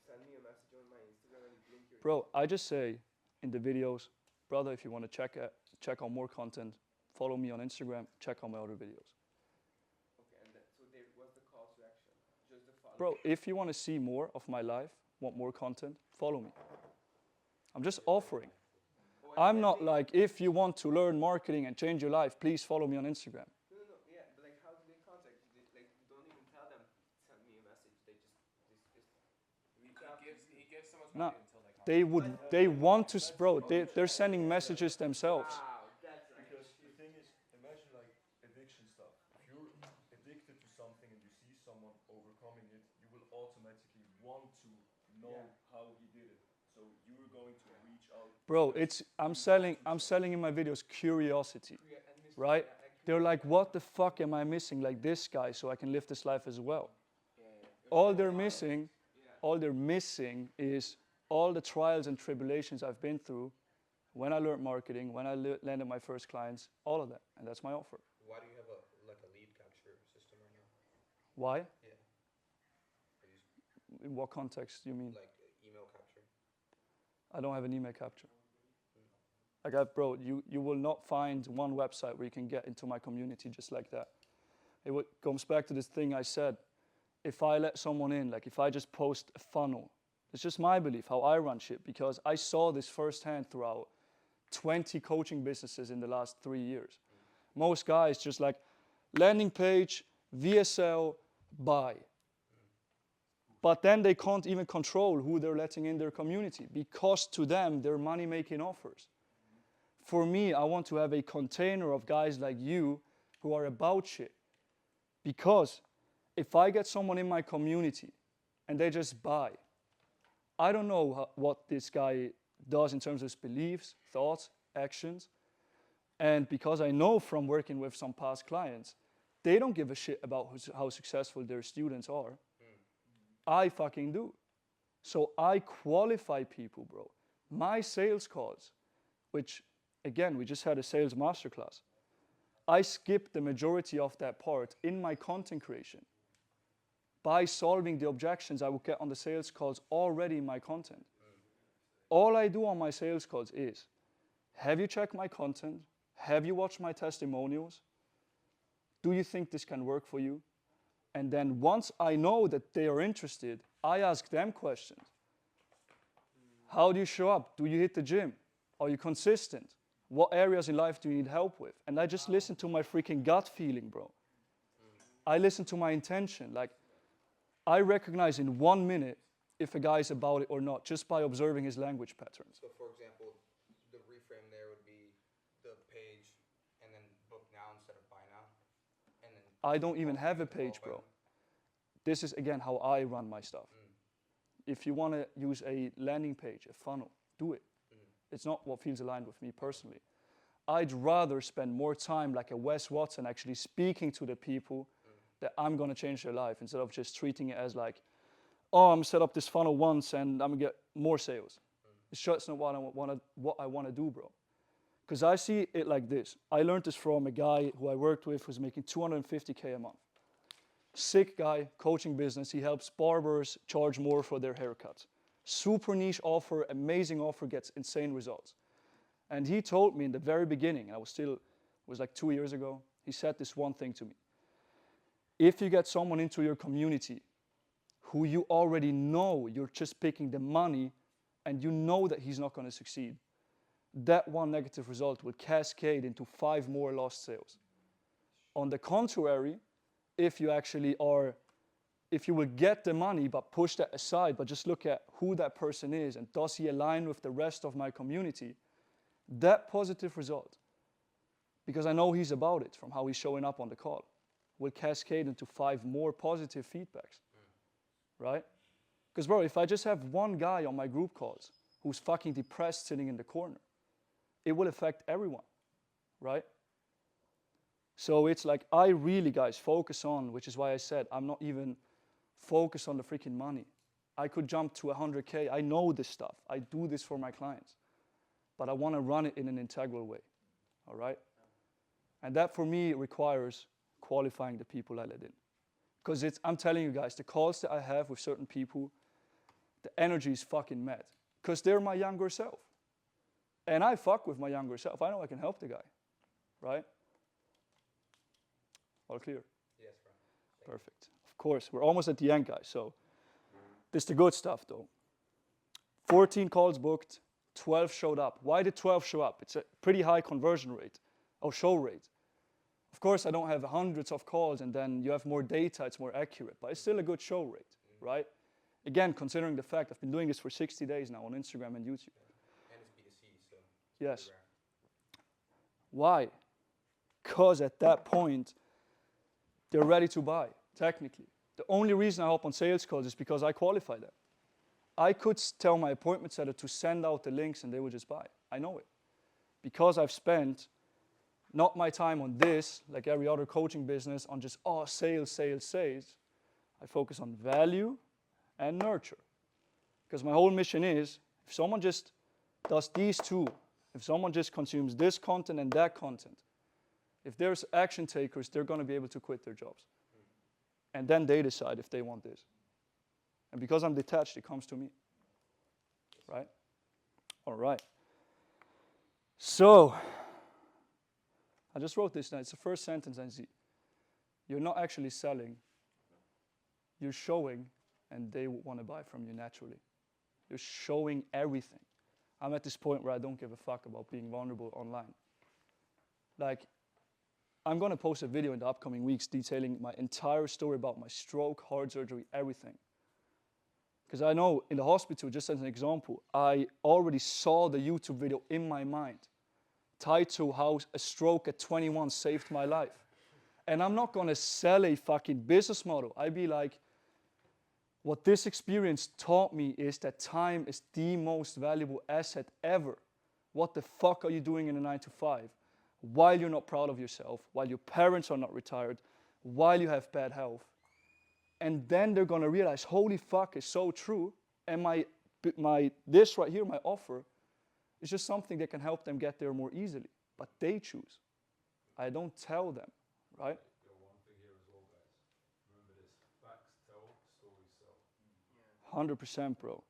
send me a message on my Instagram and link your. Bro, I just say in the videos, brother, if you want to check out more content, follow me on Instagram, check out my other videos. Okay, and so what's the call to action? Just the follow. Bro, if you want to see more of my life, want more content, follow me. I'm just offering. I'm not like, if you want to learn marketing and change your life, please follow me on Instagram. No, yeah, but like, how do they contact you? Like, you don't even tell them, send me a message. They just reach out. He gives so much No, value until they they want to, bro, they're sending messages themselves. Wow, that's like. Because the thing is, imagine like addiction stuff. If you're addicted to something and you see someone overcoming it, you will automatically want to know how he did it. So you're going to reach out. Bro, I'm selling in my videos curiosity, right? They're like, what the fuck am I missing like this guy so I can live this life as well? All they're missing is all the trials and tribulations I've been through when I learned marketing, when I landed my first clients, all of that. And that's my offer. Why do you have a Why? Yeah. I use In what context do you mean? like email capture. I don't have an email capture. Like, bro, you will not find one website where you can get into my community just like that. It comes back to this thing I said. If I let someone in, like if I just post a funnel, it's just my belief, how I run shit, because I saw this firsthand throughout 20 coaching businesses in the last 3 years. Most guys just like, landing page, VSL, buy. But then they can't even control who they're letting in their community, because to them, they're money-making offers. For me, I want to have a container of guys like you who are about shit. Because if I get someone in my community and they just buy, I don't know what this guy does in terms of his beliefs, thoughts, actions. And because I know from working with some past clients, they don't give a shit about how successful their students are. I fucking do. So I qualify people, bro. My sales calls, which, again, we just had a sales masterclass. I skipped the majority of that part in my content creation by solving the objections I would get on the sales calls already in my content. All I do on my sales calls is, have you checked my content? Have you watched my testimonials? Do you think this can work for you? And then once I know that they are interested, I ask them questions. How do you show up? Do you hit the gym? Are you consistent? What areas in life do you need help with? And I just listen to my freaking gut feeling, bro. I listen to my intention. Like, I recognize in 1 minute if a guy is about it or not, just by observing his language patterns. So, for example, the reframe there would be the page and then book now instead of buy now. And then I don't even have a page, bro. This is, again, how I run my stuff. If you want to use a landing page, a funnel, do it. It's not what feels aligned with me personally. I'd rather spend more time like a Wes Watson actually speaking to the people that I'm going to change their life, instead of just treating it as like, oh, I'm set up this funnel once and I'm going to get more sales. It's just not what I want to do, bro. Because I see it like this. I learned this from a guy who I worked with who's making $250K a month. Sick guy, coaching business. He helps barbers charge more for their haircuts. Super niche offer, amazing offer, gets insane results. And he told me in the very beginning, and it was like 2 years ago, he said this one thing to me. If you get someone into your community who you already know, you're just picking the money, and you know that he's not going to succeed, that one negative result will cascade into 5 more lost sales. On the contrary, if you will get the money but push that aside, but just look at who that person is and does he align with the rest of my community, that positive result, because I know he's about it from how he's showing up on the call, will cascade into 5 more positive feedbacks, right? Because, bro, if I just have one guy on my group calls who's fucking depressed sitting in the corner, it will affect everyone, right? So it's like, I really, guys, focus on, which is why I said I'm not even focused on the freaking money. I could jump to 100K. I know this stuff. I do this for my clients. But I want to run it in an integral way, all right? And that, for me, requires qualifying the people I let in. Because I'm telling you guys, the calls that I have with certain people, the energy is fucking mad. Because they're my younger self. And I fuck with my younger self. I know I can help the guy, right? All clear? Yes, bro. Perfect. Of course, we're almost at the end, guys. So this is the good stuff, though. 14 calls booked, 12 showed up. Why did 12 show up? It's a pretty high conversion rate, or show rate. Of course, I don't have hundreds of calls, and then you have more data, it's more accurate, but it's still a good show rate, right? Again, considering the fact I've been doing this for 60 days now on Instagram and YouTube. And it's B2C, so it's Yes. pretty rare. Why? Because at that point, they're ready to buy, technically. The only reason I hop on sales calls is because I qualify them. I could tell my appointment setter to send out the links and they would just buy. I know it. Because I've spent not my time on this, like every other coaching business, on just, sales, sales, sales. I focus on value and nurture. Because my whole mission is, if someone just does these two, if someone just consumes this content and that content, if there's action takers, they're going to be able to quit their jobs. And then they decide if they want this. And because I'm detached, it comes to me. Right? All right. So, I just wrote this down. It's the first sentence I see. You're not actually selling. You're showing, and they want to buy from you naturally. You're showing everything. I'm at this point where I don't give a fuck about being vulnerable online. Like, I'm going to post a video in the upcoming weeks detailing my entire story about my stroke, heart surgery, everything. Because I know in the hospital, just as an example, I already saw the YouTube video in my mind, tied to how a stroke at 21 saved my life. And I'm not going to sell a fucking business model. I'd be like, what this experience taught me is that time is the most valuable asset ever. What the fuck are you doing in a 9 to 5? While you're not proud of yourself, while your parents are not retired, while you have bad health. And then they're going to realize, holy fuck, it's so true. And this right here, my offer, is just something that can help them get there more easily. But they choose. I don't tell them, right? Got one thing here as well, guys. Remember this: facts tell, stories sell. 100%, bro.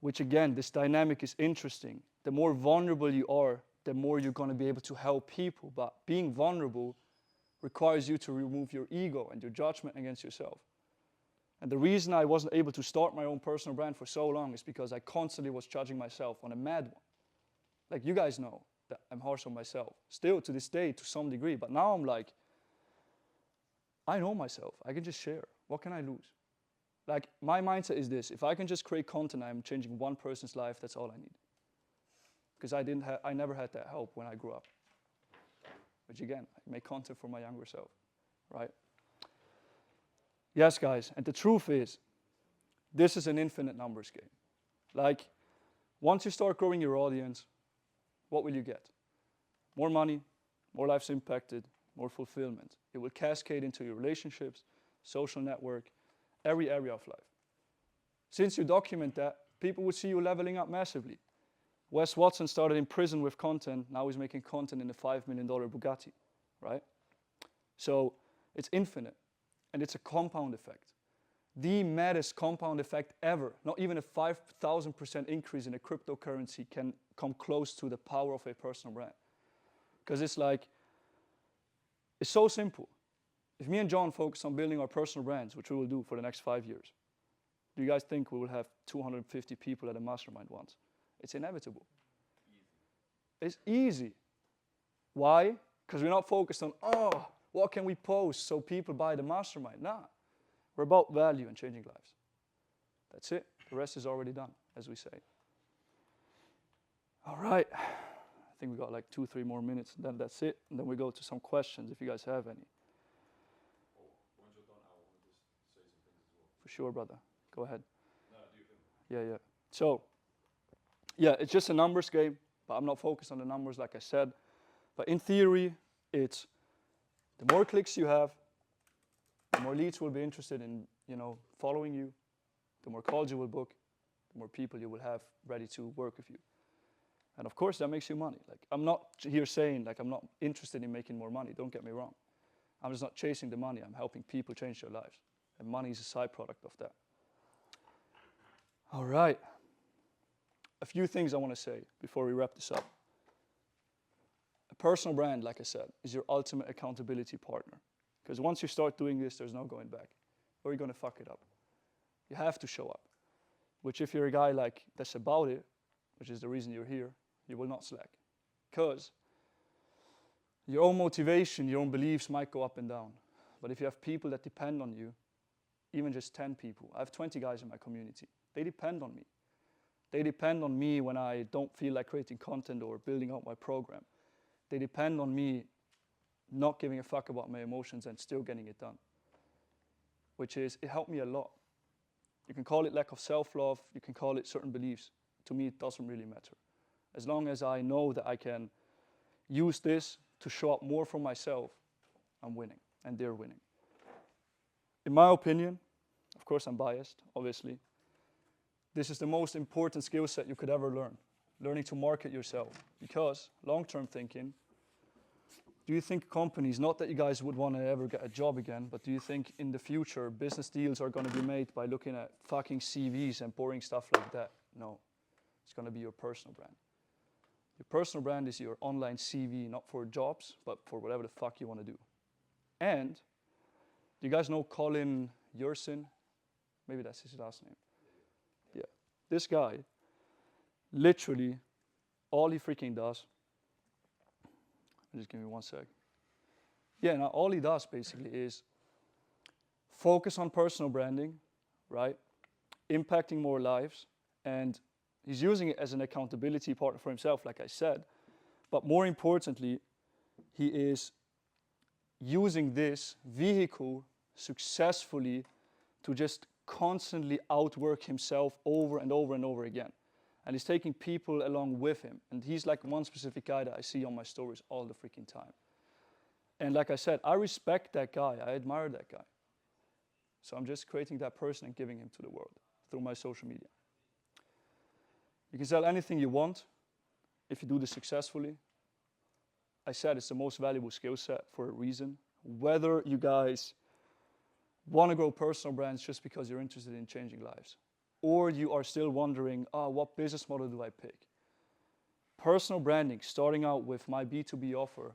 Which again, this dynamic is interesting. The more vulnerable you are, the more you're going to be able to help people. But being vulnerable requires you to remove your ego and your judgment against yourself. And the reason I wasn't able to start my own personal brand for so long is because I constantly was judging myself on a mad one. Like, you guys know that I'm harsh on myself, still to this day to some degree. But now I'm like, I know myself. I can just share. What can I lose? Like, my mindset is this: if I can just create content, I'm changing one person's life. That's all I need. Because I never had that help when I grew up. Which again, I make content for my younger self, right? Yes, guys, and the truth is, this is an infinite numbers game. Like, once you start growing your audience, what will you get? More money, more lives impacted, more fulfillment. It will cascade into your relationships, social network, every area of life. Since you document that, people will see you leveling up massively. Wes Watson started in prison with content. Now he's making content in a $5 million Bugatti, right? So it's infinite, and it's a compound effect. The maddest compound effect ever. Not even a 5,000% increase in a cryptocurrency can come close to the power of a personal brand. Because it's like, it's so simple. If me and John focus on building our personal brands, which we will do for the next 5 years, do you guys think we will have 250 people at a mastermind once? It's inevitable. It's easy. Why? Because we're not focused on, oh, what can we post so people buy the mastermind? Nah. We're about value and changing lives. That's it. The rest is already done, as we say. All right. I think we got like 2-3 more minutes, and then that's it. And then we go to some questions if you guys have any. Oh, once you're done, I want to just say some things as well. For sure, brother. Go ahead. No, do you think? Yeah. So, yeah, it's just a numbers game, but I'm not focused on the numbers, like I said. But in theory, it's the more clicks you have, the more leads will be interested in, following you, the more calls you will book, the more people you will have ready to work with you. And of course, that makes you money. Like, I'm not here saying, like, I'm not interested in making more money. Don't get me wrong. I'm just not chasing the money. I'm helping people change their lives. And money is a side product of that. All right. A few things I want to say before we wrap this up. A personal brand, like I said, is your ultimate accountability partner. Because once you start doing this, there's no going back. Or you're going to fuck it up. You have to show up. Which if you're a guy like that's about it, which is the reason you're here, you will not slack. Because your own motivation, your own beliefs might go up and down. But if you have people that depend on you, even just 10 people, I have 20 guys in my community. They depend on me. They depend on me when I don't feel like creating content or building out my program. They depend on me not giving a fuck about my emotions and still getting it done. Which is, it helped me a lot. You can call it lack of self-love, you can call it certain beliefs. To me, it doesn't really matter. As long as I know that I can use this to show up more for myself, I'm winning, and they're winning. In my opinion, of course I'm biased, obviously, this is the most important skill set you could ever learn. Learning to market yourself. Because long-term thinking, do you think companies, not that you guys would want to ever get a job again, but do you think in the future business deals are going to be made by looking at fucking CVs and boring stuff like that? No. It's going to be your personal brand. Your personal brand is your online CV, not for jobs, but for whatever the fuck you want to do. And, do you guys know Colin Yersin? Maybe that's his last name. Yeah. This guy, literally, all he freaking does, just give me one sec. Yeah, now all he does basically is focus on personal branding, right? Impacting more lives, and he's using it as an accountability partner for himself, like I said. But more importantly, he is using this vehicle successfully to just constantly outwork himself over and over and over again. And he's taking people along with him. And he's like one specific guy that I see on my stories all the freaking time. And like I said, I respect that guy. I admire that guy. So I'm just creating that person and giving him to the world through my social media. You can sell anything you want if you do this successfully. I said it's the most valuable skill set for a reason. Whether you guys want to grow personal brands just because you're interested in changing lives, or you are still wondering, what business model do I pick? Personal branding, starting out with my B2B offer,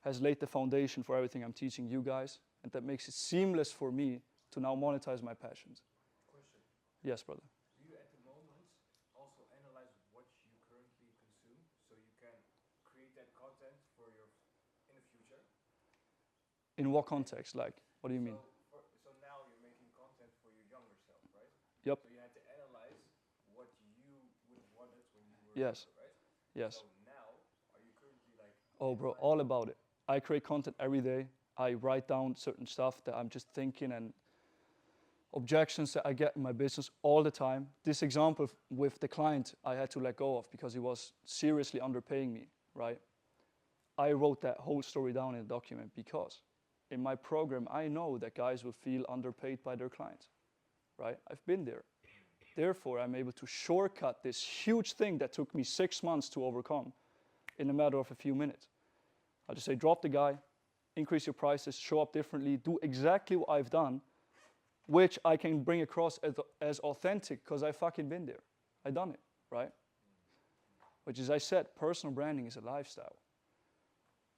has laid the foundation for everything I'm teaching you guys, and that makes it seamless for me to now monetize my passions. Question. Yes, brother. Do you at the moment also analyze what you currently consume so you can create that content for your in the future? In what context? Like, what do you mean? So now you're making content for your younger self, right? Yep. So you had to analyze what you would have wanted when you were Yes. younger, right? Yes. So now, are you currently like... Oh, bro, all about it. I create content every day. I write down certain stuff that I'm just thinking and objections that I get in my business all the time. This example with the client I had to let go of because he was seriously underpaying me, right? I wrote that whole story down in a document because in my program, I know that guys will feel underpaid by their clients, right? I've been there. Therefore, I'm able to shortcut this huge thing that took me 6 months to overcome in a matter of a few minutes. I'll just say, drop the guy, increase your prices, show up differently, do exactly what I've done, which I can bring across as authentic because I've fucking been there. I've done it, right? Which, as I said, personal branding is a lifestyle.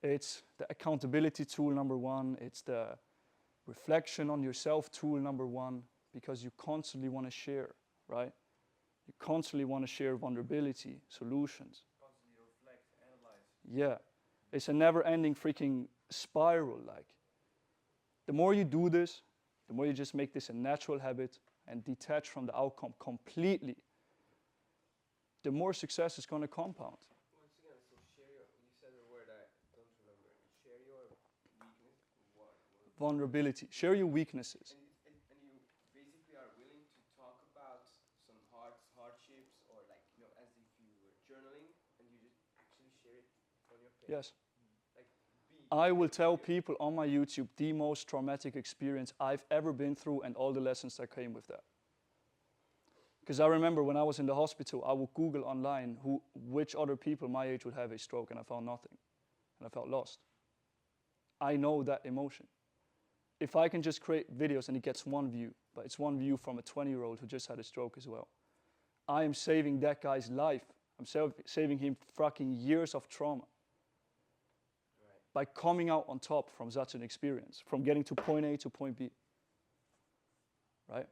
It's the accountability tool, number one. It's the reflection on yourself tool, number one, because you constantly want to share, right? You constantly want to share vulnerability, solutions. Constantly reflect, analyze. Yeah. It's a never-ending freaking spiral, like. The more you do this, the more you just make this a natural habit and detach from the outcome completely, the more success is going to compound. Once again, so share your, you said a word I don't remember. Share your weakness. What? Vulnerability. Share your weaknesses. And you basically are willing to talk about some hardships or like, you know, as if you were journaling and you just actually share it on your page. Yes. Like, I will tell people on my YouTube the most traumatic experience I've ever been through and all the lessons that came with that. Because I remember when I was in the hospital, I would Google online which other people my age would have a stroke, and I found nothing. And I felt lost. I know that emotion. If I can just create videos and it gets one view, but it's one view from a 20-year-old who just had a stroke as well, I am saving that guy's life. I'm saving him fucking years of trauma. By coming out on top from such an experience, from getting to point A to point B. Right?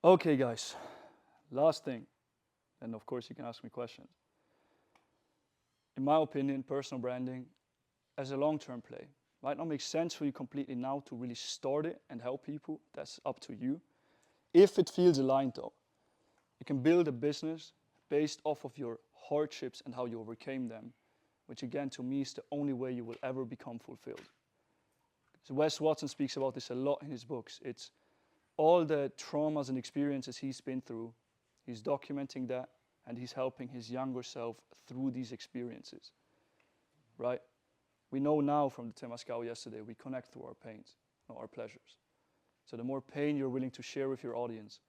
Okay, guys. Last thing. And of course, you can ask me questions. In my opinion, personal branding as a long-term play might not make sense for you completely now to really start it and help people. That's up to you. If it feels aligned, though, you can build a business based off of your hardships and how you overcame them, which again, to me, is the only way you will ever become fulfilled. So Wes Watson speaks about this a lot in his books. It's all the traumas and experiences he's been through. He's documenting that, and he's helping his younger self through these experiences, right? We know now from the Temazcal yesterday, we connect through our pains, not our pleasures. So the more pain you're willing to share with your audience,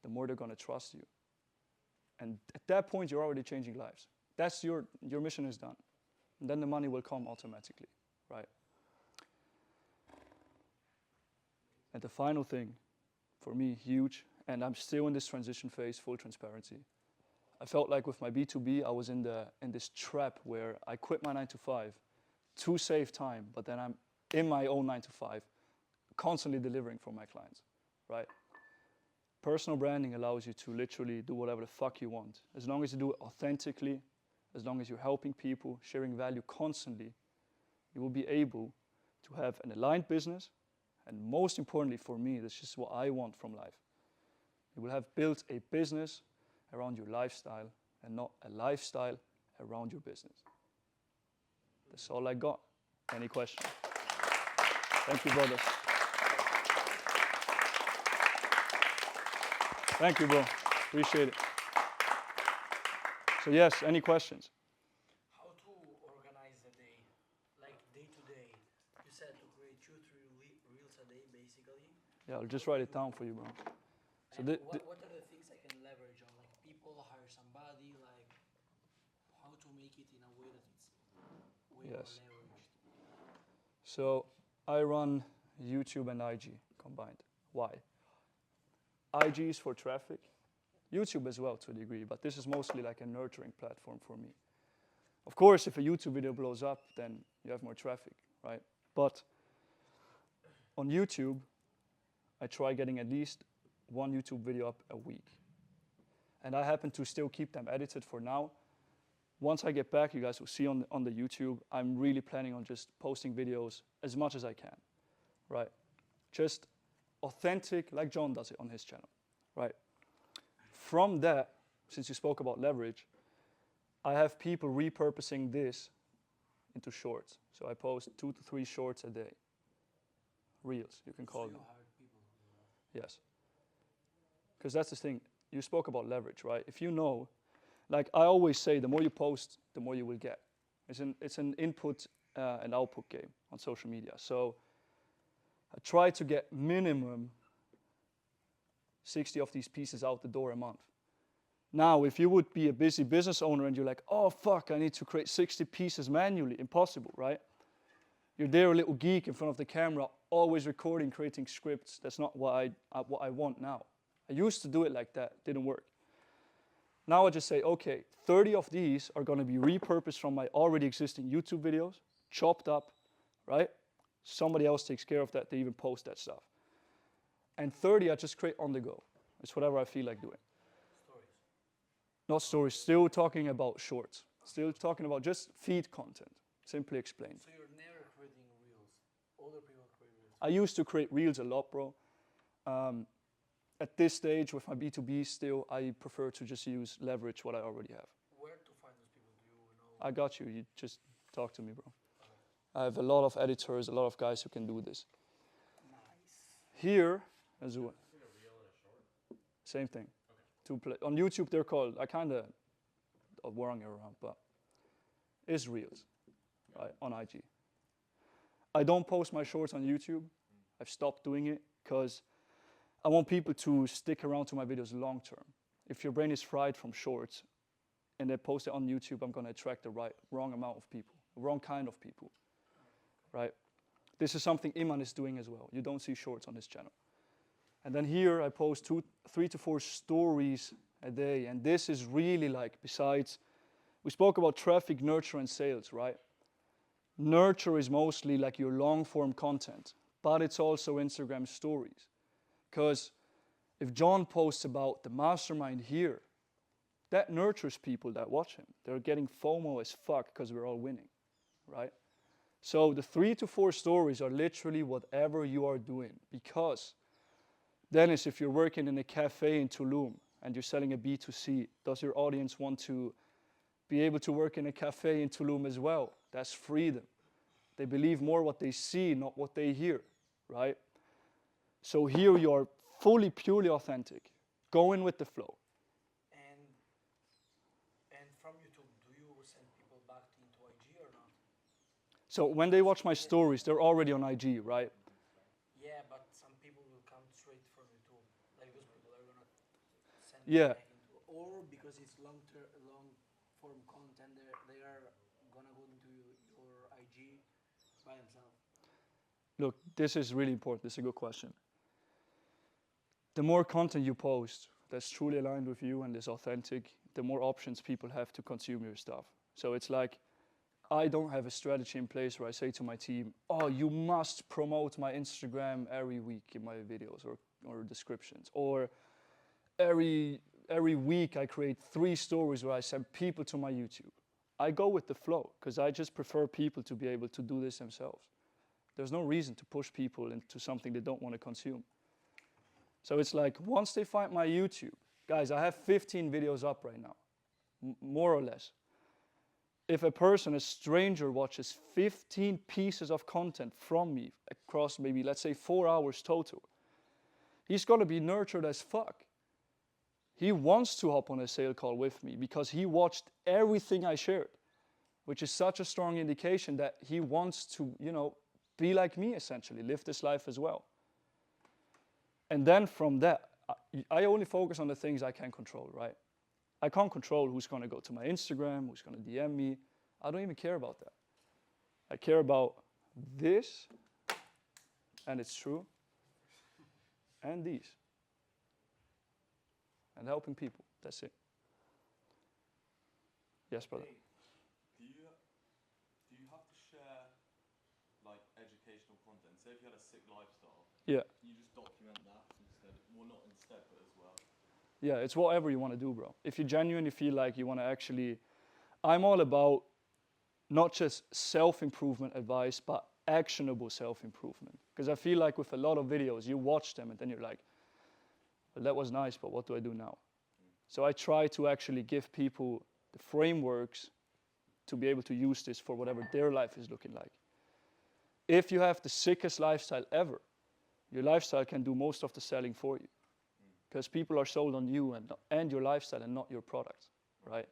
the more they're going to trust you. And at that point, you're already changing lives. That's your mission is done. And then the money will come automatically, right? And the final thing, for me, huge, and I'm still in this transition phase, full transparency. I felt like with my B2B, I was in this trap where I quit my 9 to 5 to save time, but then I'm in my own 9 to 5, constantly delivering for my clients, right? Personal branding allows you to literally do whatever the fuck you want. As long as you do it authentically, as long as you're helping people, sharing value constantly, you will be able to have an aligned business. And most importantly for me, that's just what I want from life. You will have built a business around your lifestyle and not a lifestyle around your business. That's all I got. Any questions? Thank you, brothers. Thank you, bro. Appreciate it. So yes, any questions? How to organize a day, like day to day? You said to create 2-3 reels a day, basically. Yeah, I'll just write it down for you, bro. So And what are the things I can leverage on? Like people, hire somebody, like how to make it in a way that it's way more Yes. leveraged. So I run YouTube and IG combined. Why? IG is for traffic, YouTube as well to a degree, but this is mostly like a nurturing platform for me. Of course, if a YouTube video blows up, then you have more traffic, right? But on YouTube, I try getting at least one YouTube video up a week. And I happen to still keep them edited for now. Once I get back, you guys will see on the YouTube, I'm really planning on just posting videos as much as I can, right? Just authentic, like Jon does it on his channel, right? From that, since you spoke about leverage, I have people repurposing this into shorts. So I post 2 to 3 shorts a day. Reels, you can call So them. you hired people to do that. Yes. Because that's the thing. You spoke about leverage, right? If you know, like I always say, the more you post, the more you will get. It's an input and output game on social media. So I try to get minimum 60 of these pieces out the door a month. Now, if you would be a busy business owner and you're like, oh, fuck, I need to create 60 pieces manually, impossible, right? You're there, a little geek in front of the camera, always recording, creating scripts. That's not what I want now. I used to do it like that, didn't work. Now I just say, okay, 30 of these are going to be repurposed from my already existing YouTube videos, chopped up, right? Somebody else takes care of that, they even post that stuff. And 30 I just create on the go. It's whatever I feel like doing. Stories. Not stories, still talking about shorts. Still talking about just feed content, simply explained. So you're never creating reels. Other people create reels. I used to create reels a lot, bro. At this stage with my B2B still, I prefer to just leverage what I already have. Where to find those people? Do you know? I got you, you just talk to me, bro. I have a lot of editors, a lot of guys who can do this. Nice. Here, as well. Same thing. On YouTube, they're called, I kind of wrong around, but it's Reels, right, on IG. I don't post my shorts on YouTube. I've stopped doing it because I want people to stick around to my videos long term. If your brain is fried from shorts and they post it on YouTube, I'm going to attract the wrong amount of people, the wrong kind of people, right? This is something Iman is doing as well. You don't see shorts on his channel. And then here I post 3 to 4 stories a day. And this is really like, besides, we spoke about traffic, nurture, and sales, right? Nurture is mostly like your long form content, but it's also Instagram stories. Because if Jon posts about the mastermind here, that nurtures people that watch him. They're getting FOMO as fuck because we're all winning, right? So the 3 to 4 stories are literally whatever you are doing. Because, Dennis, if you're working in a cafe in Tulum and you're selling a B2C, does your audience want to be able to work in a cafe in Tulum as well? That's freedom. They believe more what they see, not what they hear, right? So here you are fully, purely authentic, going with the flow. And from YouTube, do you send people back into IG or not? So when they watch my stories, they're already on IG, right? Yeah, but some people will come straight from YouTube. Like those people are gonna send Yeah. back into, or because it's long form content, they are gonna go into IG by themselves? Look, this is really important. This is a good question. The more content you post that's truly aligned with you and is authentic, the more options people have to consume your stuff. So it's like, I don't have a strategy in place where I say to my team, oh, you must promote my Instagram every week in my videos or descriptions. Or every week I create 3 stories where I send people to my YouTube. I go with the flow because I just prefer people to be able to do this themselves. There's no reason to push people into something they don't want to consume. So it's like, once they find my YouTube, guys, I have 15 videos up right now, more or less. If a person, a stranger, watches 15 pieces of content from me across maybe, let's say, 4 hours total, he's going to be nurtured as fuck. He wants to hop on a sale call with me because he watched everything I shared, which is such a strong indication that he wants to, be like me, essentially, live this life as well. And then from that, I only focus on the things I can control, right? I can't control who's going to go to my Instagram, who's going to DM me. I don't even care about that. I care about this, and it's true, and these. And helping people, that's it. Yes, brother. Do you have to share like educational content? Say if you had a sick lifestyle, Yeah. you just document that instead. Well, not instead, but as well. Yeah, it's whatever you want to do, bro. If you genuinely feel like you want to actually, I'm all about not just self-improvement advice, but actionable self-improvement. Because I feel like with a lot of videos, you watch them and then you're like, well, that was nice, but what do I do now? So I try to actually give people the frameworks to be able to use this for whatever their life is looking like. If you have the sickest lifestyle ever, your lifestyle can do most of the selling for you. Because people are sold on you and your lifestyle and not your product, right?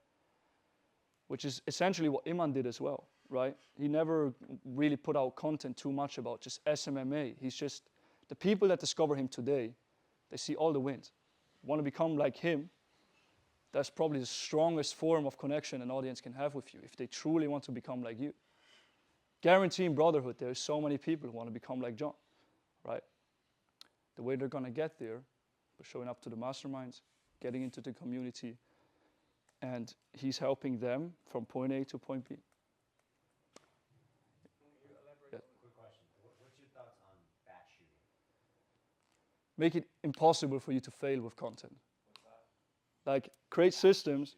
Which is essentially what Iman did as well, right? He never really put out content too much about just SMMA. He's just, the people that discover him today, they see all the wins. Want to become like him, that's probably the strongest form of connection an audience can have with you if they truly want to become like you. Guaranteeing brotherhood, there's so many people who want to become like Jon, right? The way they're going to get there, by showing up to the masterminds, getting into the community, and he's helping them from point A to point B. Yeah. Quick question. What's your thoughts on batch shooting? Make it impossible for you to fail with content. Like, create systems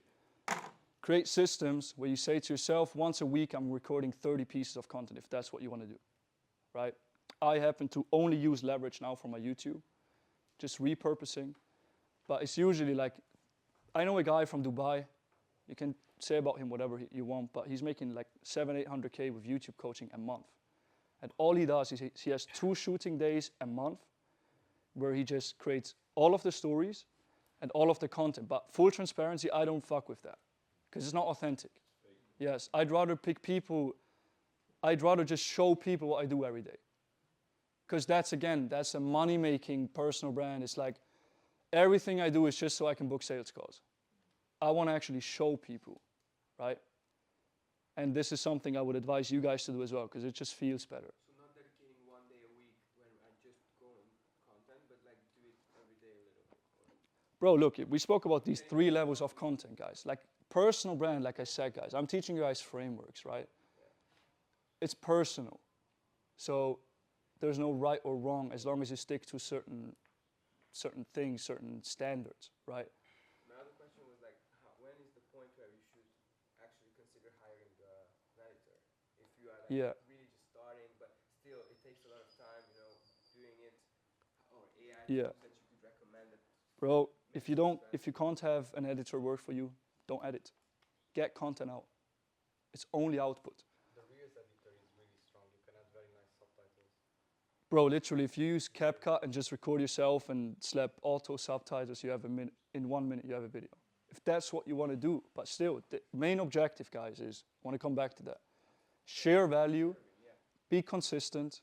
where you say to yourself, once a week I'm recording 30 pieces of content, if that's what you want to do, right? I happen to only use leverage now for my YouTube, just repurposing. But it's usually like, I know a guy from Dubai, you can say about him whatever you want, but he's making like 700-800K with YouTube coaching a month. And all he does is he has 2 shooting days a month where he just creates all of the stories and all of the content. But full transparency, I don't fuck with that because it's not authentic. Yes, I'd rather just show people what I do every day. Because that's a money-making personal brand. It's like, everything I do is just so I can book sales calls. I want to actually show people, right? And this is something I would advise you guys to do as well, because it just feels better. So not dedicating one day a week when I just go on content, but like do it every day a little bit. Bro, look, we spoke about these 3 levels of content, guys. Like personal brand, like I said, guys, I'm teaching you guys frameworks, right? It's personal. So there's no right or wrong as long as you stick to certain things, certain standards, right? My other question was like, when is the point where you should actually consider hiring an editor? If you are like really just starting, but still it takes a lot of time, doing it, or AI tools that you could recommend. Bro, if you can't have an editor work for you, don't edit. Get content out. It's only output. The Reels editor is really strong. You can add very nice subtitles. Bro, literally, if you use CapCut and just record yourself and slap auto subtitles, you have in 1 minute you have a video. If that's what you want to do, but still, the main objective, guys, is, I want to come back to that. Share value, be consistent,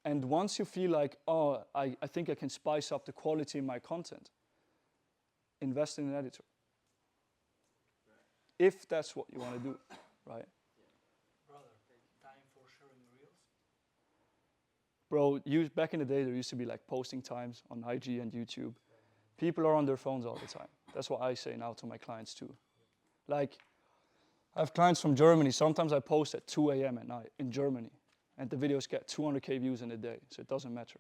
and once you feel like, oh, I think I can spice up the quality in my content, invest in an editor. If that's what you want to do, right? Brother, time Bro, back in the day, there used to be like posting times on IG and YouTube. People are on their phones all the time. That's what I say now to my clients too. Like, I have clients from Germany. Sometimes I post at 2 a.m. at night in Germany, and the videos get 200K views in a day, so it doesn't matter.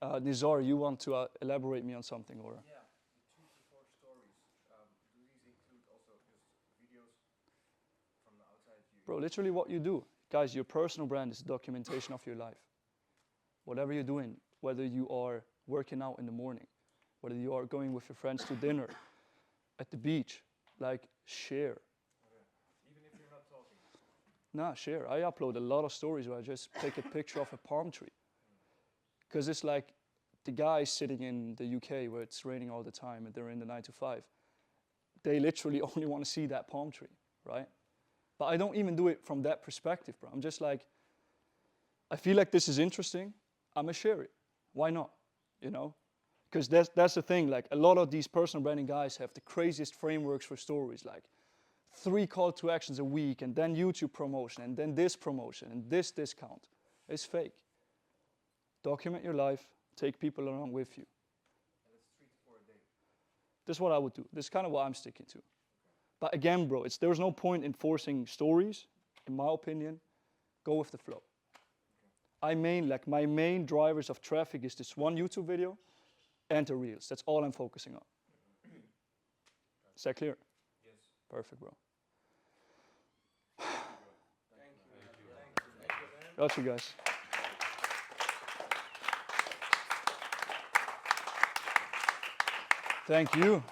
Nizar, you want to elaborate me on something, or? Yeah, the 2 to 4 stories. Do these include also just videos from the outside view? Bro, literally what you do. Guys, your personal brand is documentation of your life. Whatever you're doing, whether you are working out in the morning, whether you are going with your friends to dinner, at the beach, like, share. Okay. Even if you're not talking? Nah, share. I upload a lot of stories where I just take a picture of a palm tree. Because it's like the guys sitting in the UK where it's raining all the time and they're in the 9 to 5. They literally only want to see that palm tree, right? But I don't even do it from that perspective, bro. I'm just like, I feel like this is interesting. I'm going to share it. Why not? You know? Because that's the thing. Like, a lot of these personal branding guys have the craziest frameworks for stories. Like, 3 call to actions a week, and then YouTube promotion, and then this promotion, and this discount. It's fake. Document your life. Take people along with you. And it's 3 to 4 a day. This is what I would do. This is kind of what I'm sticking to. But again, bro, there's no point in forcing stories, in my opinion. Go with the flow. My main drivers of traffic is this one YouTube video and the Reels. That's all I'm focusing on. Is that clear? Yes. Perfect, bro. Thank you. Got you guys. Thank you.